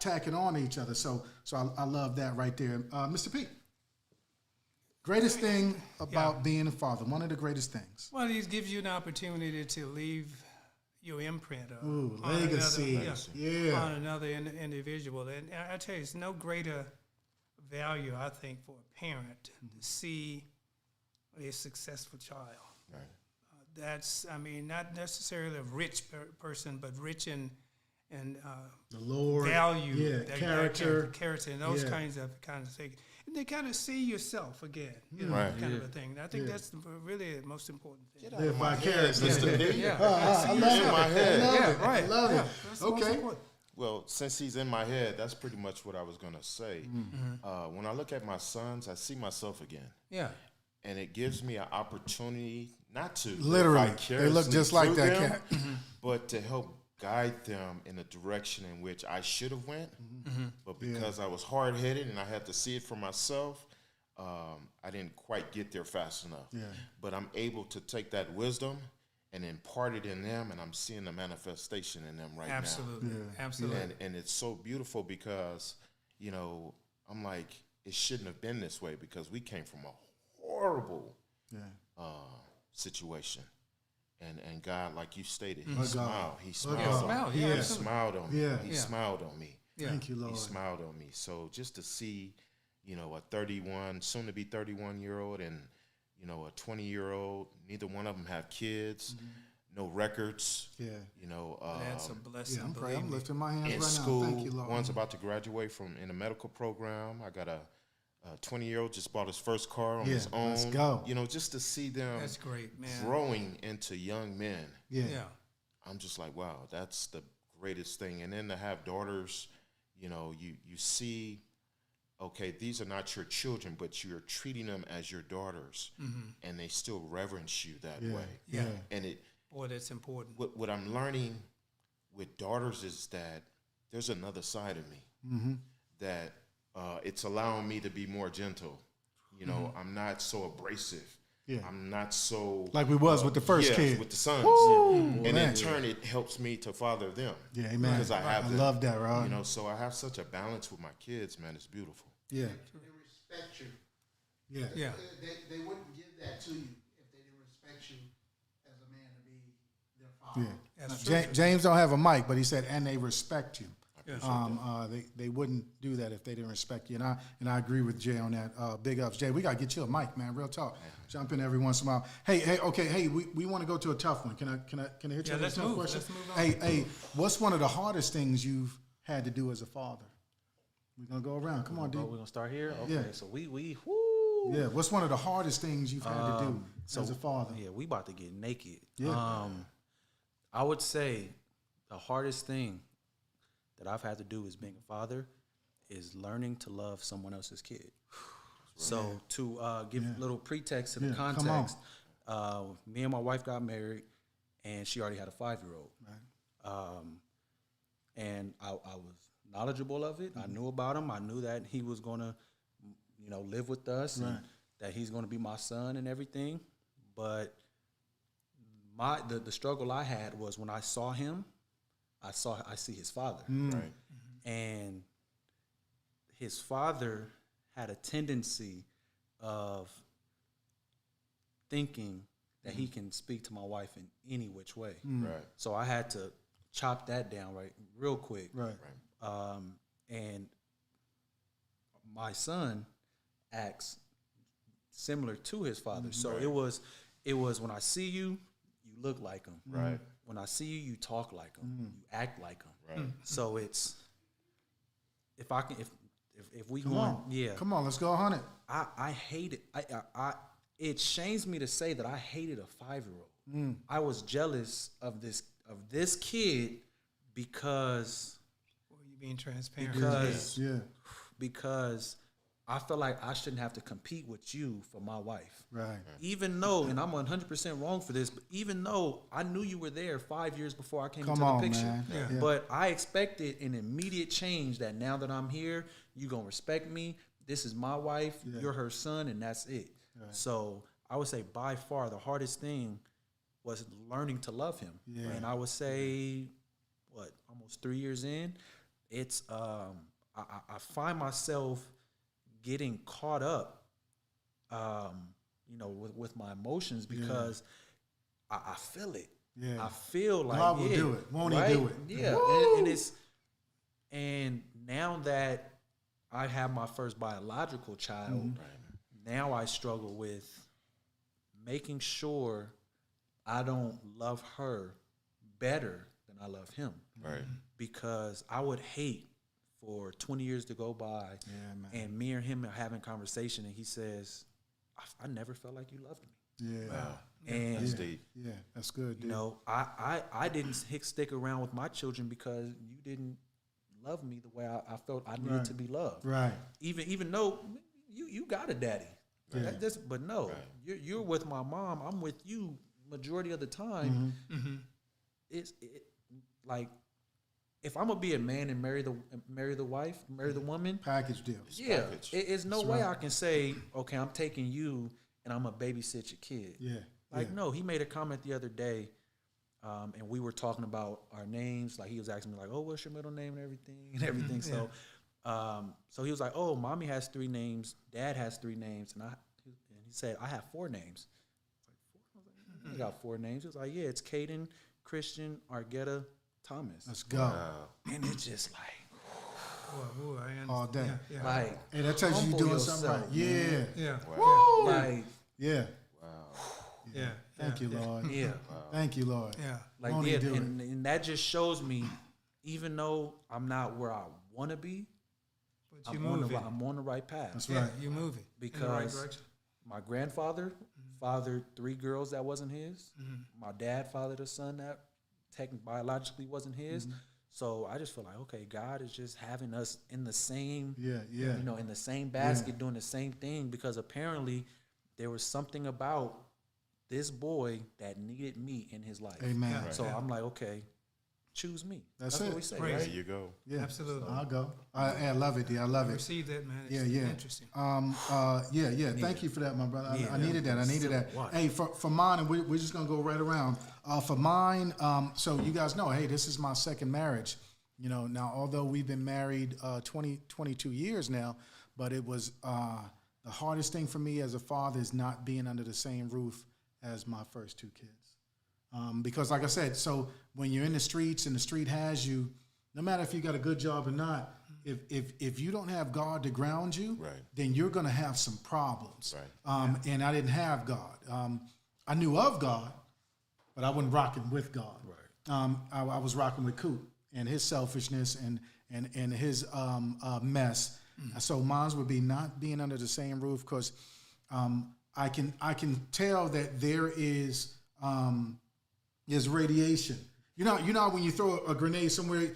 tack it on each other. So I love that right there. Mr. P, greatest thing about being a father, one of the greatest things. Well, it gives you an opportunity to leave your imprint on legacy. On another individual. And I tell you, it's no greater value, I think, for a parent to see a successful child. Right. That's, not necessarily a rich person, but rich in the Lord, value, character, and those kinds of things. And they kind of see yourself again, kind of a thing. And I think that's really the most important thing. Live vicariously. Mr. P. I love it. In my head. I love it. Okay. Well, since he's in my head, that's pretty much what I was going to say. Mm-hmm. When I look at my sons, I see myself again. Yeah. And it gives me an opportunity not to literally, they look just like that cat, but to help guide them in the direction in which I should have went. Mm-hmm. But because I was hard-headed and I had to see it for myself, I didn't quite get there fast enough. Yeah. But I'm able to take that wisdom and impart it in them, and I'm seeing the manifestation in them now. Absolutely. And it's so beautiful because, I'm like, it shouldn't have been this way because we came from a horrible situation. And God, like you stated, He smiled. He smiled. He smiled on me. He smiled on me. Thank you, Lord. He smiled on me. So just to see, a 31, soon to be 31-year-old, and a 20-year-old, neither one of them have kids, no records. Yeah. That's a blessing. I'm lifting my hands in right school. Now. Thank you, Lord. One's about to graduate in a medical program. I got a 20-year-old just bought his first car on his own. Let's go. You know, just to see them That's great, man. growing into young men. Yeah. Yeah. I'm just like, wow, that's the greatest thing. And then to have daughters, you know, you see, okay, these are not your children, but you're treating them as your daughters, and they still reverence you that way. Yeah. And it, Boy, that's important. what I'm learning with daughters is that there's another side of me that it's allowing me to be more gentle. You know, I'm not so abrasive. Yeah. I'm not so Like we was with the first kid. with the sons. Woo! And Man. in turn, it helps me to father them. Yeah, amen. Because I have them. love that, Rod. You know, so I have such a balance with my kids, man. It's beautiful. Yeah. They respect you. Yeah. Yeah. They wouldn't give that to you if they didn't respect you as a man to be their father. Yeah. That's true. James don't have a mic, but he said, and they respect you. Yeah. They wouldn't do that if they didn't respect you, and I agree with Jay on that. Big ups, Jay. We gotta get you a mic, man. Real talk. Jump in every once in a while. Hey. We want to go to a tough one. Can I hit you Yeah, with a let's tough move. question? Let's move on. Hey, what's one of the hardest things you've had to do as a father? We're gonna go around. Come on, Oh, dude. we're gonna start here. Okay, Yeah. so we whoo. Yeah. What's one of the hardest things you've had to do as a father? Yeah, we about to get naked. Yeah. I would say the hardest thing that I've had to do as being a father is learning to love someone else's kid. So to give a little pretext to the come on. context, me and my wife got married, and she already had a 5-year-old. Right. And I was knowledgeable of it. I knew about him. I knew that he was going to, live with us, and that he's going to be my son and everything. But the struggle I had was when I saw him, I see his father, Right. and his father had a tendency of thinking that he can speak to my wife in any which way. Right. So I had to chop that down real quick. Right. And my son acts similar to his father. So it was when I see you, you look like him. Right. When I see you, you talk like him. You act like him. Right. So it's if we Come going, on. yeah. Come on. Let's go 100. I hate it. It shames me to say that I hated a 5-year-old. I was jealous of this kid because Boy, you being transparent. because I felt like I shouldn't have to compete with you for my wife. Right. Even though, and I'm 100% wrong for this, but even though I knew you were there 5 years before I came Come into on, the picture, man. Yeah. but I expected an immediate change that now that I'm here, you're going to respect me. This is my wife. You're her son, and that's it. Right. So I would say by far the hardest thing was learning to love him. Yeah. And I would say, almost 3 years in, it's I find myself getting caught up, with my emotions because I feel it. Yeah. I feel like God will do it. Won't right? he do it? Yeah, and now that I have my first biological child, now I struggle with making sure I don't love her better than I love him. Right. Because I would hate for 20 years to go by and me and him are having conversation and he says, I never felt like you loved me. Yeah. Wow. And That's deep. Yeah. That's good, dude. I didn't stick around with my children because you didn't love me the way I felt I needed to be loved. Right. Even though you got a daddy. Yeah. But no, you're with my mom. I'm with you majority of the time. It's like if I'm gonna be a man and marry the wife, marry the woman, Package deal. yeah, package. it's no That's way right. I can say, okay, I'm taking you and I'm gonna babysit your kid. Yeah. Like, yeah. no, he made a comment the other day, and we were talking about our names. Like, he was asking me, like, oh, what's your middle name and everything. So, so he was like, oh, mommy has 3 names, dad has 3 names, and he said, I have 4 names. I was like, 4? I got 4 names. He was like, yeah, it's Caden, Christian, Argetta, Thomas. Let's go. Wow. And it's just like, Ooh, I understand. All day. Yeah. like, Hey, that tells you humble doing something right. yourself, Yeah. man. Yeah. Woo! like, Yeah. Wow. Yeah. Thank you, Lord. yeah. Thank you, Lord. Yeah. Like, Won't he yeah, do and that just shows me, even though I'm not where I want to be, But you move it. I'm on the right path. That's Yeah, right. you move it in the right Because direction. my grandfather fathered 3 girls that wasn't his. My dad fathered a son that biologically wasn't his. So I just feel like, okay, God is just having us in the same, in the same basket, doing the same thing, because apparently there was something about this boy that needed me in his life. Amen. Yeah. So I'm like, okay, choose me. That's what it. we say. Praise Right? There you go. Yeah, Absolutely. I'll go. I love it, dear. I love it. Receive that, man. It's Yeah. interesting. Thank you for that, my brother. I Yeah. needed that. I needed that. What? Hey, for mine, and we're just gonna go right around. For mine, so you guys know, hey, this is my second marriage. You know, now although we've been married 22 years now, but it was the hardest thing for me as a father is not being under the same roof as my first 2 kids. Because like I said, so when you're in the streets and the street has you, no matter if you got a good job or not, if you don't have God to ground you, Right. then you're going to have some problems. Right. And I didn't have God. I knew of God, but I wasn't rocking with God. Right. I was rocking with Coop and his selfishness and his mess. So mine would be not being under the same roof, because I can tell that there is radiation. You know when you throw a grenade somewhere,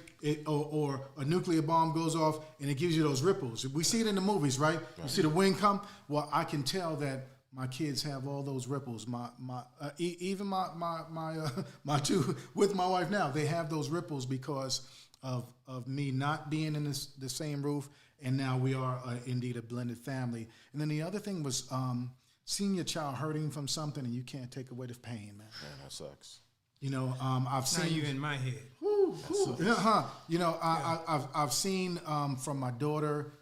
or a nuclear bomb goes off and it gives you those ripples. We see it in the movies, right? You see the wind come. Well, I can tell that my kids have all those ripples. Even my 2 with my wife now, they have those ripples because of me not being in the same roof, and now we are indeed a blended family. And then the other thing was seeing your child hurting from something and you can't take away the pain, man. Man, that sucks. You know, I've Now seen you in my head. You know, I've seen from my daughter,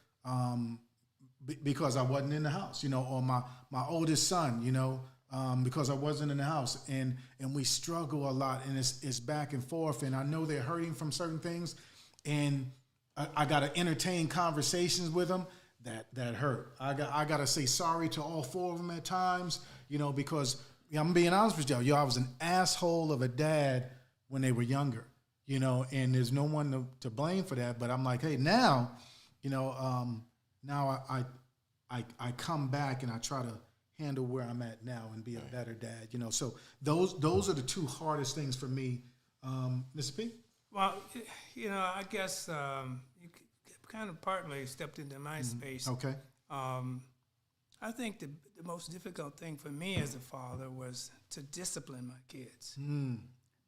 because I wasn't in the house, you know, or my oldest son, you know, because I wasn't in the house, and we struggle a lot, and it's back and forth, and I know they're hurting from certain things, and I got to entertain conversations with them that hurt. I got to say sorry to all 4 of them at times, you know, because I'm being honest with y'all. I was an asshole of a dad when they were younger, you know, and there's no one to blame for that. But I'm like, hey, now, you know, now I come back and I try to handle where I'm at now and be a better dad, you know. So those are the 2 hardest things for me, Mr. P. Well, you know, I guess you kind of partly stepped into my space. Okay. I think the most difficult thing for me as a father was to discipline my kids.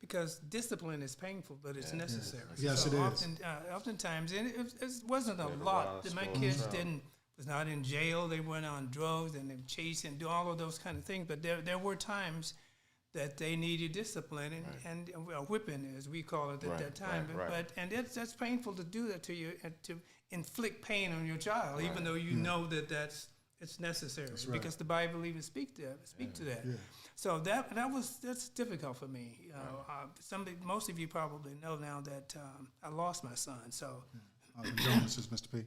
Because discipline is painful, but it's necessary. Yes, it is. Oftentimes, and it wasn't a lot. My kids was not in jail. They weren't on drugs and they were chasing, do all of those kind of things. But there were times that they needed discipline and whipping, as we call it at that time. But that's painful to do that to you, and to inflict pain on your child, even though you know it's necessary, because the Bible even speak to that. Yeah. So that's difficult for me. You know, most of you probably know now that I lost my son. So, Condolences, Mr. P.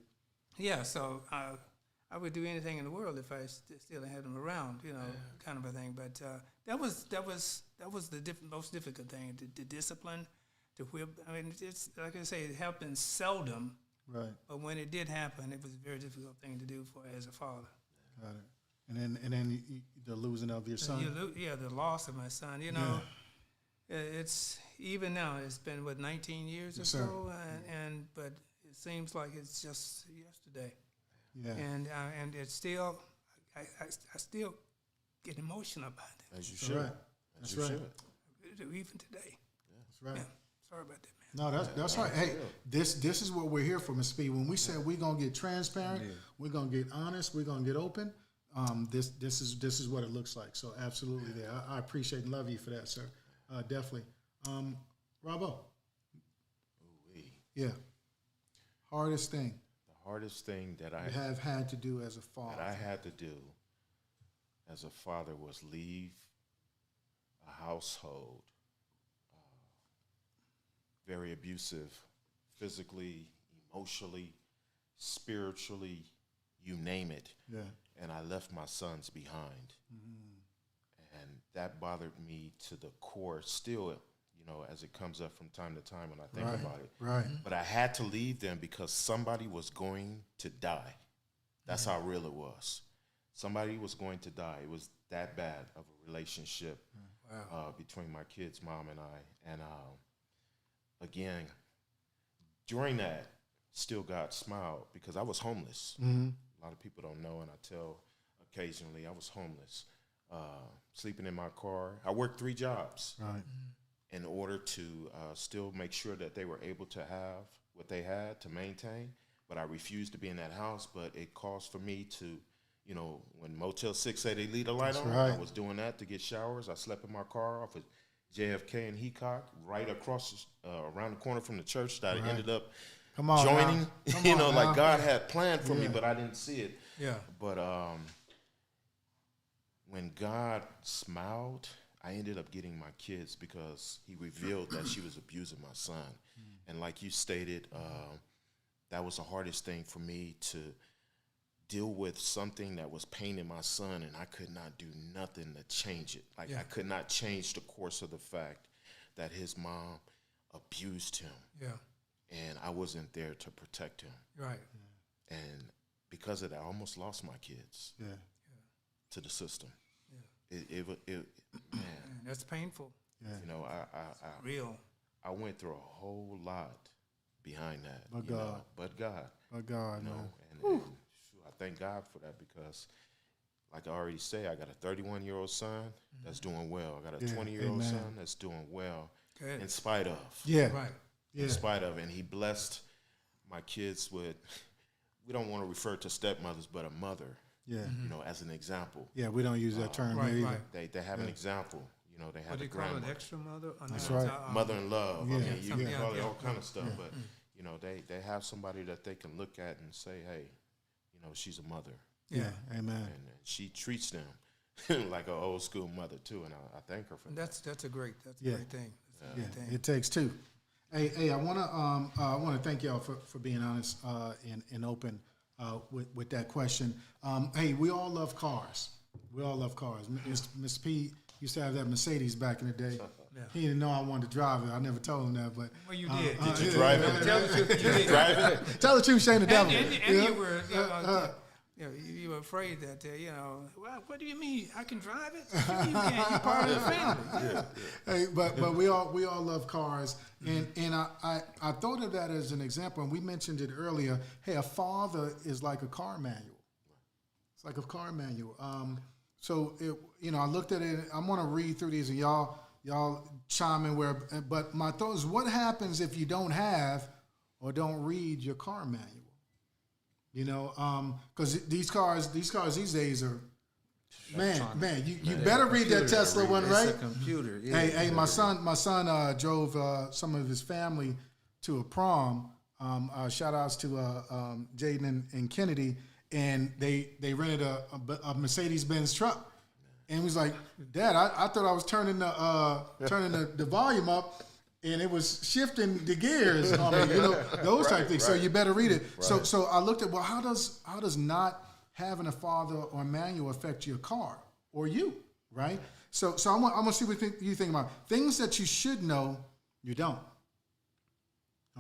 Yeah. So I would do anything in the world if I still had him around. You know, kind of a thing. But that was the most difficult thing. The discipline, to whip. I mean, it's like I say, it happens seldom. Right. But when it did happen, it was a very difficult thing to do as a father. Got it. And then the losing of your son. The loss of my son. You know, it's even now. It's been 19 years or so, but it seems like it's just yesterday. Yeah. And it's still, I still get emotional about it. As you should. Right. That's right. Even today. That's right. Yeah. Sorry about that, man. No, that's right. Hey, this is what we're here for, Mr. P. When we said we're gonna get transparent, we're gonna get honest, we're gonna get open. This is what it looks like. So absolutely, there. I appreciate and love you for that, sir. Definitely. Robbo. Yeah. Hardest thing. The hardest thing that I have had to do as a father. That I had to do as a father was leave a household very abusive, physically, emotionally, spiritually, you name it. Yeah. And I left my sons behind. And that bothered me to the core still, as it comes up from time to time when I think about it. Right. But I had to leave them because somebody was going to die. That's how real it was. Somebody was going to die. It was that bad of a relationship between my kids' mom and I. And again, during that, still God smiled because I was homeless. A lot of people don't know, and I tell occasionally I was homeless, sleeping in my car. I worked 3 jobs in order to still make sure that they were able to have what they had to maintain. But I refused to be in that house. But it caused for me to, when Motel 6 said they leave the light on, I was doing that to get showers. I slept in my car off of JFK and Heacock, right across, around the corner from the church that I ended up joining. Like God had planned for me, but I didn't see it. Yeah. But when God smiled, I ended up getting my kids because he revealed that she was abusing my son. And like you stated, that was the hardest thing for me to deal with, something that was paining my son, and I could not do nothing to change it. Like I could not change the course of the fact that his mom abused him. Yeah. And I wasn't there to protect him. Right. And because of that, I almost lost my kids to the system. Yeah. Man, That's painful. Yeah. Real. I went through a whole lot behind that. But God. But God. But God, man. And shoot, I thank God for that because, like I already say, I got a 31-year-old son that's doing well. I got a 20-year-old son that's doing well. Good. In spite of. Yeah. Right. Yeah. In spite of. And he blessed my kids with, we don't want to refer to stepmothers, but a mother, Yeah. as an example. Yeah, we don't use that term Right, here either. right. They have an example. They have What do a you call it? grandmother. Extra mother? That's right. Mother in love. I mean, you can Yeah. call it Yeah. all kind of stuff, but they have somebody that they can look at and say, hey, she's a mother, Yeah. Amen. and she treats them like an old school mother too, and I thank her for that. That's a great thing. Yeah. That's a great thing. It takes 2. Hey, I wanna thank y'all for being honest and open with that question. Hey, we all love cars. We all love cars. Mr. P used to have that Mercedes back in the day. Yeah. He didn't know I wanted to drive it. I never told him that, but Well, you did. Did you drive it? Tell the truth. You did. Drive it? tell the truth, Shane the devil. And you were, you were afraid that, well, what do you mean? I can drive it? You can't. You're part of the family. Hey, but we all love cars, and I thought of that as an example, and we mentioned it earlier. Hey, a father is like a car manual. It's like a car manual. So I looked at it. I'm gonna read through these, and y'all chime in where. But my thought is, what happens if you don't have or don't read your car manual? Because these cars these days are, man, you better read that Tesla one, right? It's a computer. Yeah. Hey, my son drove some of his family to a prom. Shout outs to Jaden and Kennedy, and they rented a Mercedes-Benz truck, and he was like, "Dad, I thought I was turning the volume up, and it was shifting the gears on me, those type things." So you better read it. Right. So I looked at, well, how does not having a father or manual affect your car or you, right? So I'm gonna see what you think about things that you should know, you don't.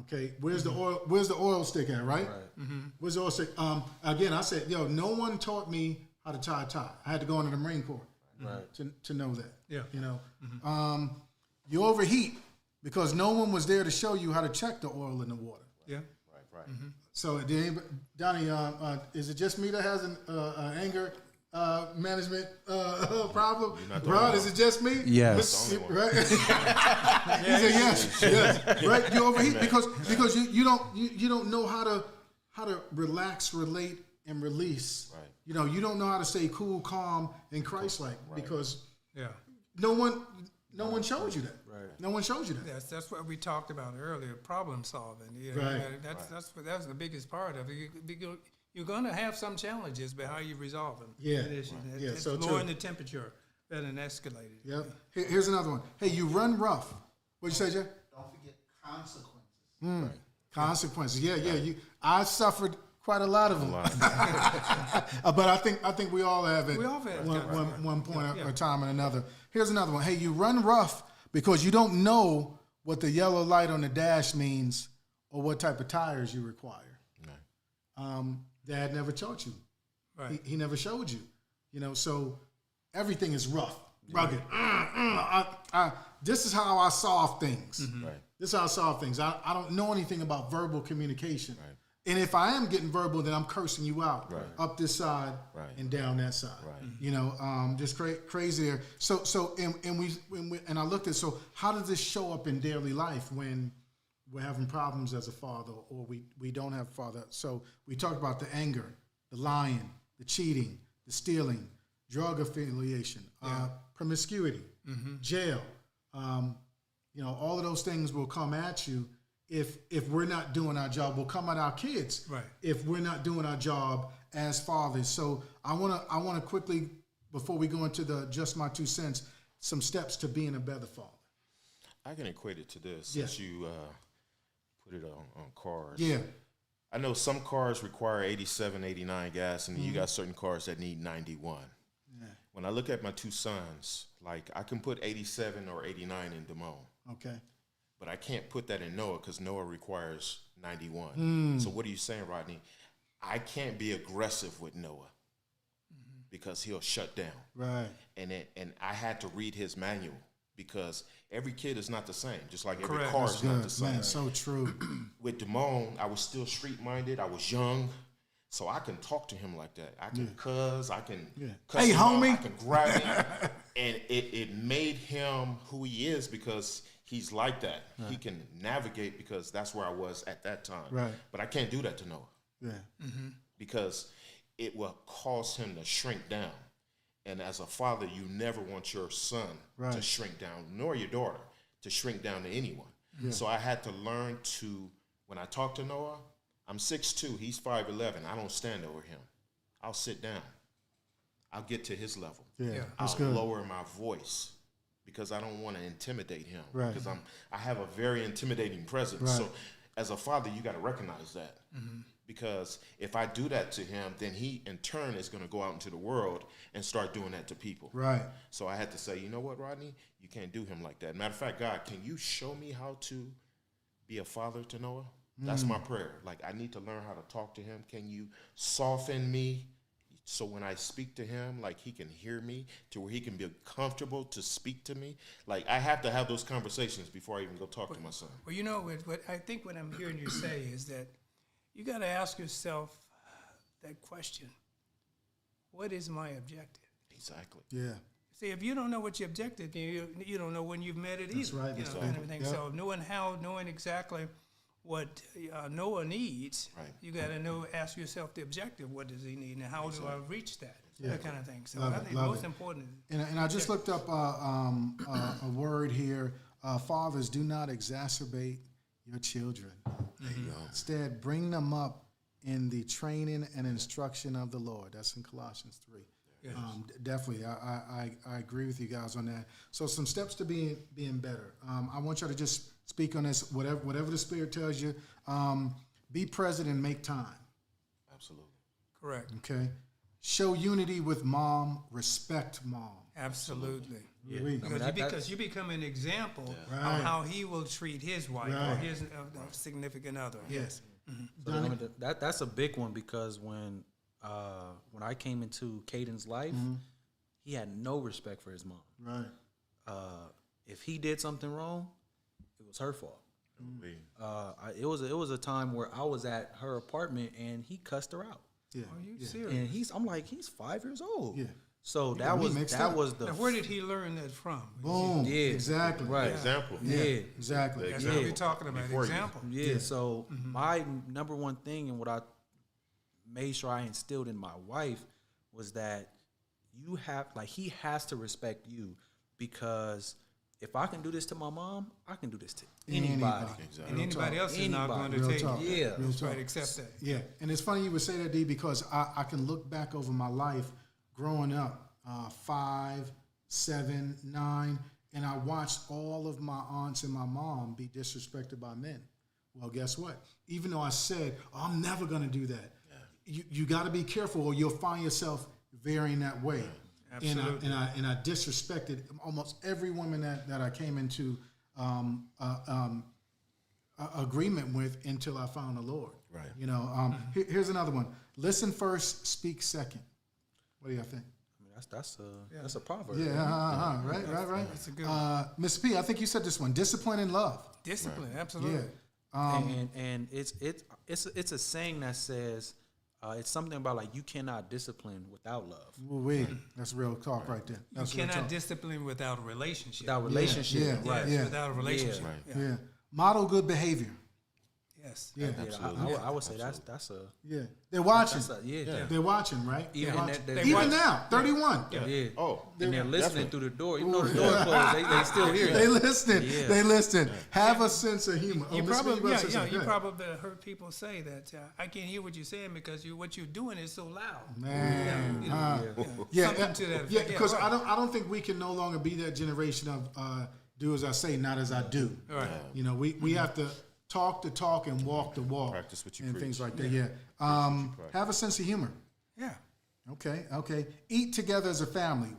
Okay, where's the oil? Where's the oil stick at? Right. Where's the oil stick? Again, I said, no one taught me how to tie a tie. I had to go into the Marine Corps to know that. Yeah. You overheat because no one was there to show you how to check the oil in the water. Yeah. Right. So, Donnie, is it just me that has an anger management problem? Rod, is it just me? Yes. Right? He said yes. Right? You overheat because you don't know how to relax, relate, and release. Right. You don't know how to stay cool, calm, and Christ-like because Yeah. no one showed you that. Right. No one showed you that. That's what we talked about earlier, problem solving. Right. That's the biggest part of it. You're going to have some challenges, but how you resolve them. Yeah. Yeah, It's so lowering true. the temperature rather than escalating. Yep. Here's another one. Hey, you run rough. What'd you say, Jay? Don't forget consequences. Consequences. Yeah. I suffered quite a lot of them. But I think we all have it. We all have it. one point or time and another. Here's another one. Hey, you run rough, because you don't know what the yellow light on the dash means or what type of tires you require. Dad never taught you. Right. He never showed you. So everything is rough, rugged. This is how I solve things. Right. This is how I solve things. I don't know anything about verbal communication. Right. And if I am getting verbal, then I'm cursing you out up this side and down that side. Right. Just crazy there. So and I looked at, so how does this show up in daily life when we're having problems as a father or we don't have a father? So we talked about the anger, the lying, the cheating, the stealing, drug affiliation, promiscuity, jail. All of those things will come at you if we're not doing our job. Will come at our kids if we're not doing our job as fathers. So I wanna quickly, before we go into the just my 2 cents, some steps to being a better father. I can equate it to this since you put it on cars. Yeah. I know some cars require 87, 89 gas, and you got certain cars that need 91. Yeah. When I look at my 2 sons, like I can put 87 or 89 in Damone. Okay. But I can't put that in Noah because Noah requires 91. So what are you saying, Rodney? I can't be aggressive with Noah because he'll shut down. Right. And I had to read his manual because every kid is not the same, just like every Correct. car That's is good. not the same. Man, so true. With Damone, I was still street-minded. I was young. So I can talk to him like that. I can cuss. I can cuss Hey, him out, homie. I can grab him. And it made him who he is because he's like that. He can navigate because that's where I was at that time. Right. But I can't do that to Noah Yeah. because it will cause him to shrink down. And as a father, you never want your son to shrink down, nor your daughter to shrink down to anyone. Yeah. So I had to learn to, when I talk to Noah, I'm 6'2", he's 5'11". I don't stand over him. I'll sit down. I'll get to his level. Yeah. I'll That's good. lower my voice because I don't want to intimidate him. Right. Because I have a very intimidating presence. Right. So as a father, you got to recognize that. Because if I do that to him, then he in turn is going to go out into the world and start doing that to people. Right. So I had to say, you know what, Rodney? You can't do him like that. Matter of fact, God, can you show me how to be a father to Noah? That's my prayer. Like, I need to learn how to talk to him. Can you soften me so when I speak to him, like, he can hear me to where he can be comfortable to speak to me? Like, I have to have those conversations before I even go talk to my son. Well, what I think what I'm hearing you say is that you got to ask yourself that question: what is my objective? Exactly. Yeah. See, if you don't know what your objective is, you don't know when you've met it That's either. right. Kind of everything. Yep. So knowing exactly what Noah needs, you got to ask yourself the objective: what does he need, and how do I reach that? That kind of thing. So I think most important. And I just looked up a word here. Fathers, do not exacerbate your children. Instead, bring them up in the training and instruction of the Lord. That's in Colossians 3. Yes. Definitely, I agree with you guys on that. So some steps to being better. I want you to just speak on this, whatever the Spirit tells you. Be present and make time. Absolutely. Correct. Okay. Show unity with mom. Respect mom. Absolutely. Yeah. Because you become an example of how he will treat his wife or his significant other. Yes. So that's a big one because when I came into Caden's life, he had no respect for his mom. Right. If he did something wrong, it was her fault. It was a time where I was at her apartment and he cussed her out. Yeah. Are you serious? And I'm like, he's 5 years old. Yeah. So Now, where did he learn that from? Boom. Yeah. Exactly. Right. Example. Yeah. Exactly. That's what we're talking about. Example. Yeah. So my number one thing and what I made sure I instilled in my wife was that he has to respect you, because if I can do this to my mom, I can do this to anybody. Exactly. And anybody else is not going to Real take talk. it. Yeah. Real That's talk. right, accept that. Yeah, and it's funny you would say that, D, because I can look back over my life growing up, 5, 7, 9, and I watched all of my aunts and my mom be disrespected by men. Well, guess what? Even though I said, I'm never going to do that, you got to be careful or you'll find yourself varying that way. Absolutely. And I disrespected almost every woman that I came into agreement with until I found the Lord. Right. You know. Here's another one. Listen first, speak second. What do y'all think? I mean, that's a proverb. Yeah. Right. That's a good one. Miss P, I think you said this one. Discipline and love. Discipline, absolutely. Yeah. And it's a saying that says it's something about like you cannot discipline without love. That's real talk right there. That's You real cannot talk. discipline without a relationship. Without relationship, Yeah. right? Yes, without a relationship. Right. Yeah. Model good behavior. Yes. Yeah. Yeah, I would say that's a Yeah. They're watching. yeah. They're watching, right? Even They're watching. they Even watch- now, 31. Yeah. Oh, And they're listening definitely. through the door. Even though the door closed, they still hear They you. listening. Yeah. They listening. Have a sense of humor. You Miss P, probably, about to say something. you Go ahead. probably heard people say that I can't hear what you're saying because what you're doing is so loud. Man, Something to that effect. because right. I don't think we can no longer be that generation of do as I say, not as I do. Right. You know, we have to talk the talk and walk the walk. Practice what you and preach. things like that. Yeah. Have a sense of humor. Yeah. Okay. Eat together as a family.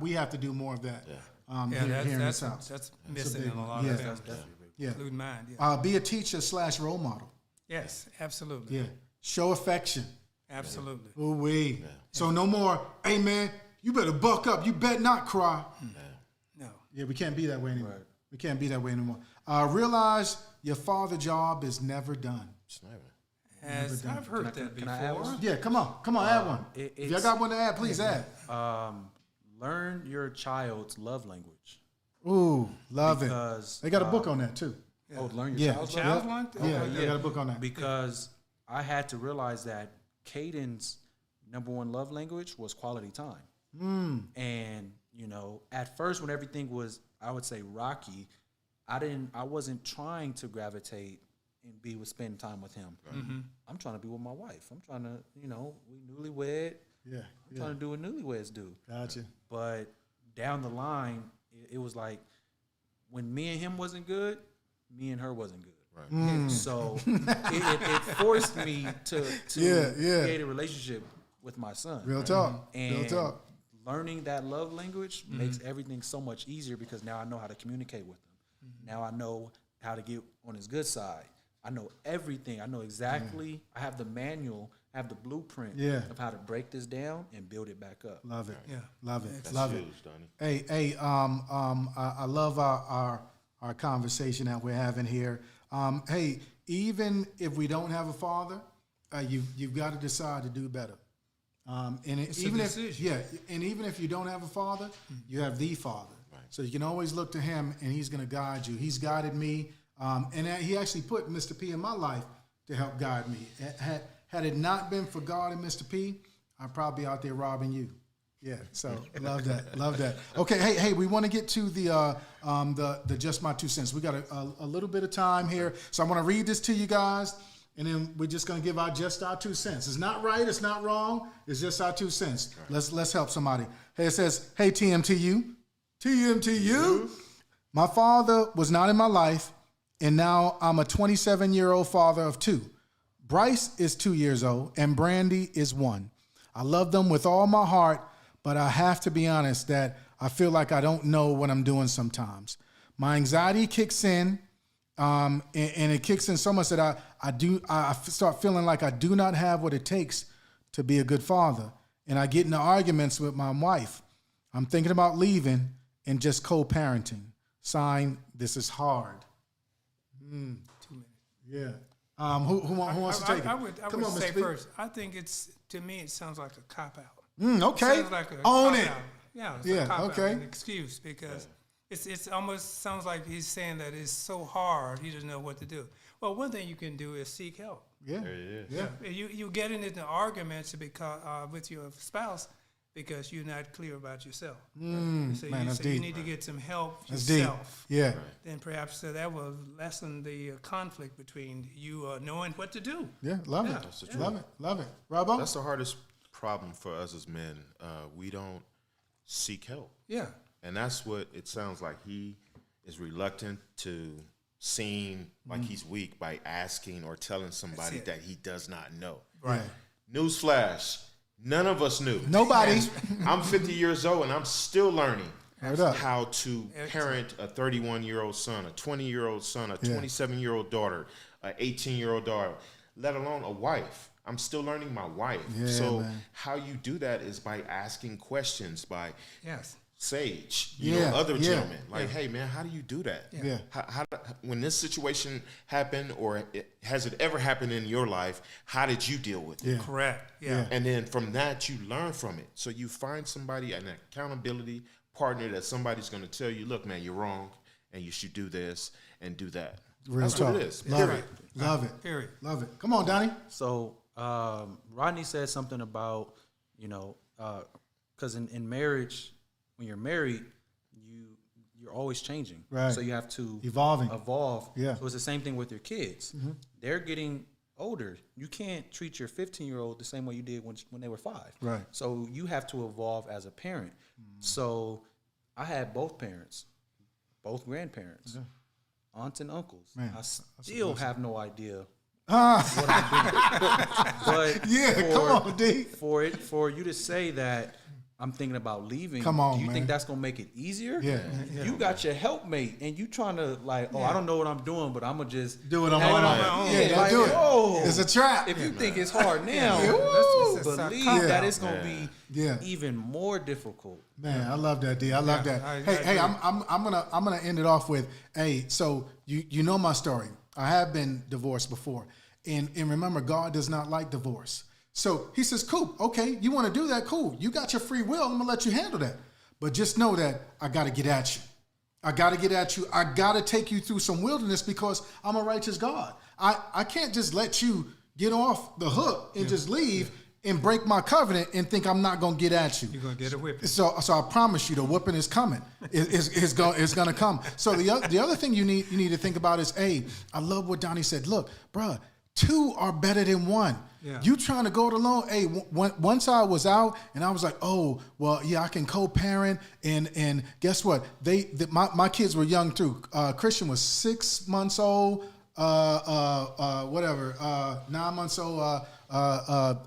We have to do more of that. Yeah, Here in this that's house. that's missing big in a one. lot Yeah. of families, Yeah. including mine. Yeah. Be a teacher / role model. Yes, absolutely. Yeah. Show affection. Absolutely. Ooh-wee. So no more, hey man, you better buck up. You better not cry. No. Yeah, we can't be that way anymore. Right. We can't be that way anymore. Realize your father job is never done. It's never. As I've heard that can I add before. one? Yeah, come on, add one. If y'all got one to add, please add. Learn your child's love language. Ooh, love Because, it. They got a book on that too. Oh, learn your Yeah. child's Yeah. love Child one? Yeah, Okay. they got a book on that. Because I had to realize that Caden's #1 love language was quality time. And, you know, at first when everything was, I would say, rocky, I wasn't trying to gravitate and spend time with him. I'm trying to be with my wife. I'm trying to, you know, we newlywed. Yeah, I'm trying to do what newlyweds do. Gotcha. But down the line, it was like when me and him wasn't good, me and her wasn't good. Right. So it forced me to Yeah. create a relationship with my son. Real talk. And Real talk. learning that love language makes everything so much easier because now I know how to communicate with him. Now I know how to get on his good side. I know everything. I know exactly. I have the manual. I have the blueprint of how to break this down and build it back up. Love it. Yeah. Love it. That's Love huge, it. Donnie. Hey, I love our conversation that we're having here. Hey, even if we don't have a father, you've got to decide to do better. It's Even a if decision. and even if you don't have a father, you have the Father. Right. So you can always look to Him, and He's going to guide you. He's guided me, and He actually put Mr. P in my life to help guide me. Had it not been for God and Mr. P, I'd probably be out there robbing you. Yeah, so love that, love that. Okay, hey, we want to get to the just my 2 cents. We got a little bit of time here, so I want to read this to you guys, and then we're just going to give just our 2 cents. It's not right, it's not wrong. It's just our 2 cents. Let's help somebody. Hey, it says, hey TMTU. My father was not in my life, and now I'm a 27-year-old father of 2. Bryce is 2 years old, and Brandy is 1. I love them with all my heart, but I have to be honest that I feel like I don't know what I'm doing sometimes. My anxiety kicks in, and it kicks in so much that I start feeling like I do not have what it takes to be a good father, and I get into arguments with my wife. I'm thinking about leaving and just co-parenting. Sign, this is hard. 2 minutes. Yeah. Who wants to take it? I would Come on, say Mr. P. first, I think to me, it sounds like a cop-out. Okay. Sounds like a Own cop-out. it. Yeah, it's Yeah, a cop-out, okay. an excuse, because it's almost sounds like he's saying that it's so hard, he doesn't know what to do. Well, one thing you can do is seek help. Yeah. There it is. Yeah. You get into arguments because with your spouse because you're not clear about yourself. So that's you deep. need to get some help That's yourself. deep. Yeah. Then perhaps that will lessen the conflict between you knowing what to do. Yeah. Love it. That's the truth. Love it. Love it. Robbo? That's the hardest problem for us as men. We don't seek help. Yeah. And that's what it sounds like. He is reluctant to seem like he's weak by asking or telling somebody it. that he does not know. Right. Newsflash, None of us knew. Nobody. I'm 50 years old and I'm still learning Word up. how to parent a 31-year-old son, a 20-year-old son, a 27-year-old daughter, an 18-year-old daughter, let alone a wife. I'm still learning my wife. Yeah, so man. how you do that is by asking questions, by Yes. Sage, other gentlemen. Like, hey, man, how do you do that? Yeah. How when this situation happened, or has it ever happened in your life, how did you deal with it? Yeah. Correct. Yeah. And then from that, you learn from it. So you find somebody, an accountability partner, that somebody's going to tell you, look, man, you're wrong, and you should do this and do that. Real That's talk. what it is. Love Period. it. Love it. Period. Love it. Come on, Donnie. So Rodney said something about, because in marriage, when you're married, you're always changing. Right. So you have to Evolve. Yeah. So it's the same thing with your kids. Mm-hmm. They're getting older. You can't treat your 15-year-old the same way you did when they were 5. Right. So you have to evolve as a parent. So I had both parents, both grandparents, aunts and uncles. Man, I still have no idea Ah, what I'm doing. But yeah, come on, D. for you to say that I'm thinking about leaving, Come on, do you man. think that's gonna make it easier? Yeah. You got your helpmate and you trying to I don't know what I'm doing, but I'm gonna just Do it on hang my own. Yeah, don't do it. whoa. It's a trap. If you think it's hard now, It's a believe cop-out. that it's gonna be Yeah. even more difficult. Man, I love that, D. I love that. I Hey, agree. I'm gonna end it off with, hey, so you know my story. I have been divorced before, and remember, God does not like divorce. So he says, cool, okay, you want to do that, cool. You got your free will. I'm gonna let you handle that, but just know that I got to get at you. I got to get at you. I got to take you through some wilderness because I'm a righteous God. I can't just let you get off the hook and just leave and break my covenant and think I'm not going to get at you. You're going to get a whipping. So I promise you, the whipping is coming. It's going to come. So the other thing you need to think about is, hey, I love what Donnie said. Look, bruh, 2 are better than 1. Yeah. You trying to go it alone? Hey, once I was out and I was like, oh, well, yeah, I can co-parent, and guess what? My kids were young too. Christian was 6 months old. 9 months old.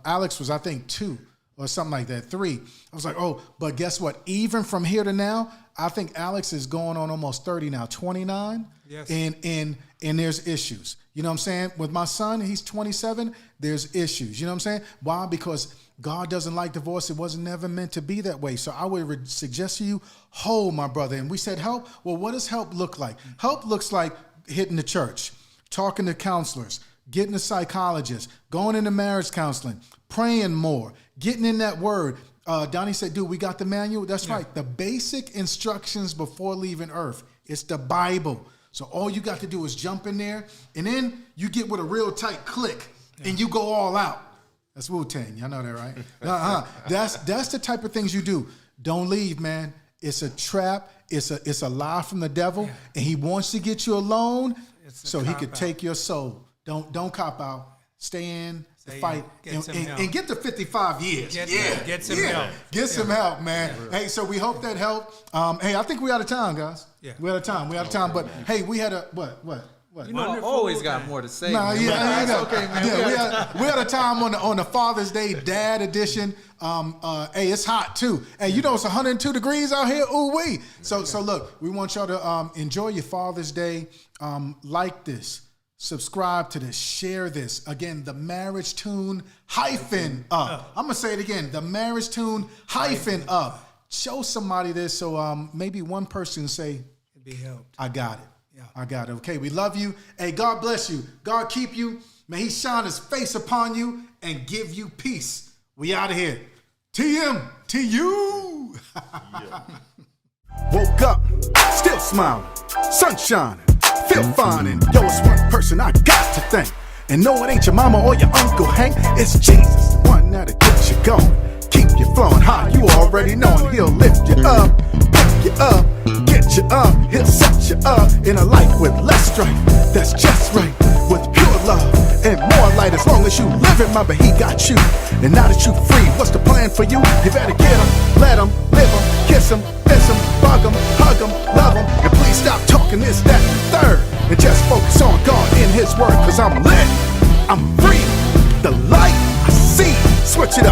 Alex was, I think, 2 or something like that, 3. I was like, oh, but guess what? Even from here to now, I think Alex is going on almost 30 now, 29. Yes. And there's issues. You know what I'm saying? With my son, he's 27, there's issues. You know what I'm saying? Why? Because God doesn't like divorce. It wasn't never meant to be that way. So I would suggest to you, hold, my brother. And we said help. Well, what does help look like? Help looks like hitting the church, talking to counselors, getting a psychologist, going into marriage counseling, praying more, getting in that word. Donnie said, dude, we got the manual. That's right. The basic instructions before leaving earth. It's the Bible. So all you got to do is jump in there, and then you get with a real tight click, and you go all out. That's Wu-Tang. Y'all know that, right? That's the type of things you do. Don't leave, man. It's a trap. It's a lie from the devil, and he wants to get you alone so he could take your soul. Don't cop out. Stay in the fight and get to 55 years. Get some help. Get some help, man. Hey, so we hope that helped. Hey, I think we out of time, guys. Yeah. We out of time. But hey, we had a what? You know, I always got more to say. Nah, man. yeah, That's okay, man. Yeah, we had a time on the Father's Day Dad edition. Hey, it's hot too. Hey, you know it's 102 degrees out here. Ooh wee. So look, we want y'all to enjoy your Father's Day. Like this, subscribe to this, share this. Again, the Marriage Tune -up. I'm gonna say it again. The Marriage Tune -up. Show somebody this so maybe one person say, Be helped. I got it. Yeah. I got it. Okay, we love you. Hey, God bless you. God keep you. May he shine his face upon you and give you peace. We out of here. TMTU. Woke up, still smiling, sun shining, feel fine. And yo, it's one person I got to thank. And no, it ain't your mama or your Uncle Hank. It's Jesus, the one that'll get you going. Keep you flowing high, you already know. And he'll lift you up, pick you up, get you up. He'll set you up in a life with less strife. That's just right, with pure love and more light. As long as you live it, remember he got you. And now that you free, what's the plan for you? You better get him, let him, live him, kiss him, miss him, bug him, hug him, love him. And please stop talking this, that, and the third. And just focus on God in his word. Cause I'm lit, I'm free, the light I see. Switch it up.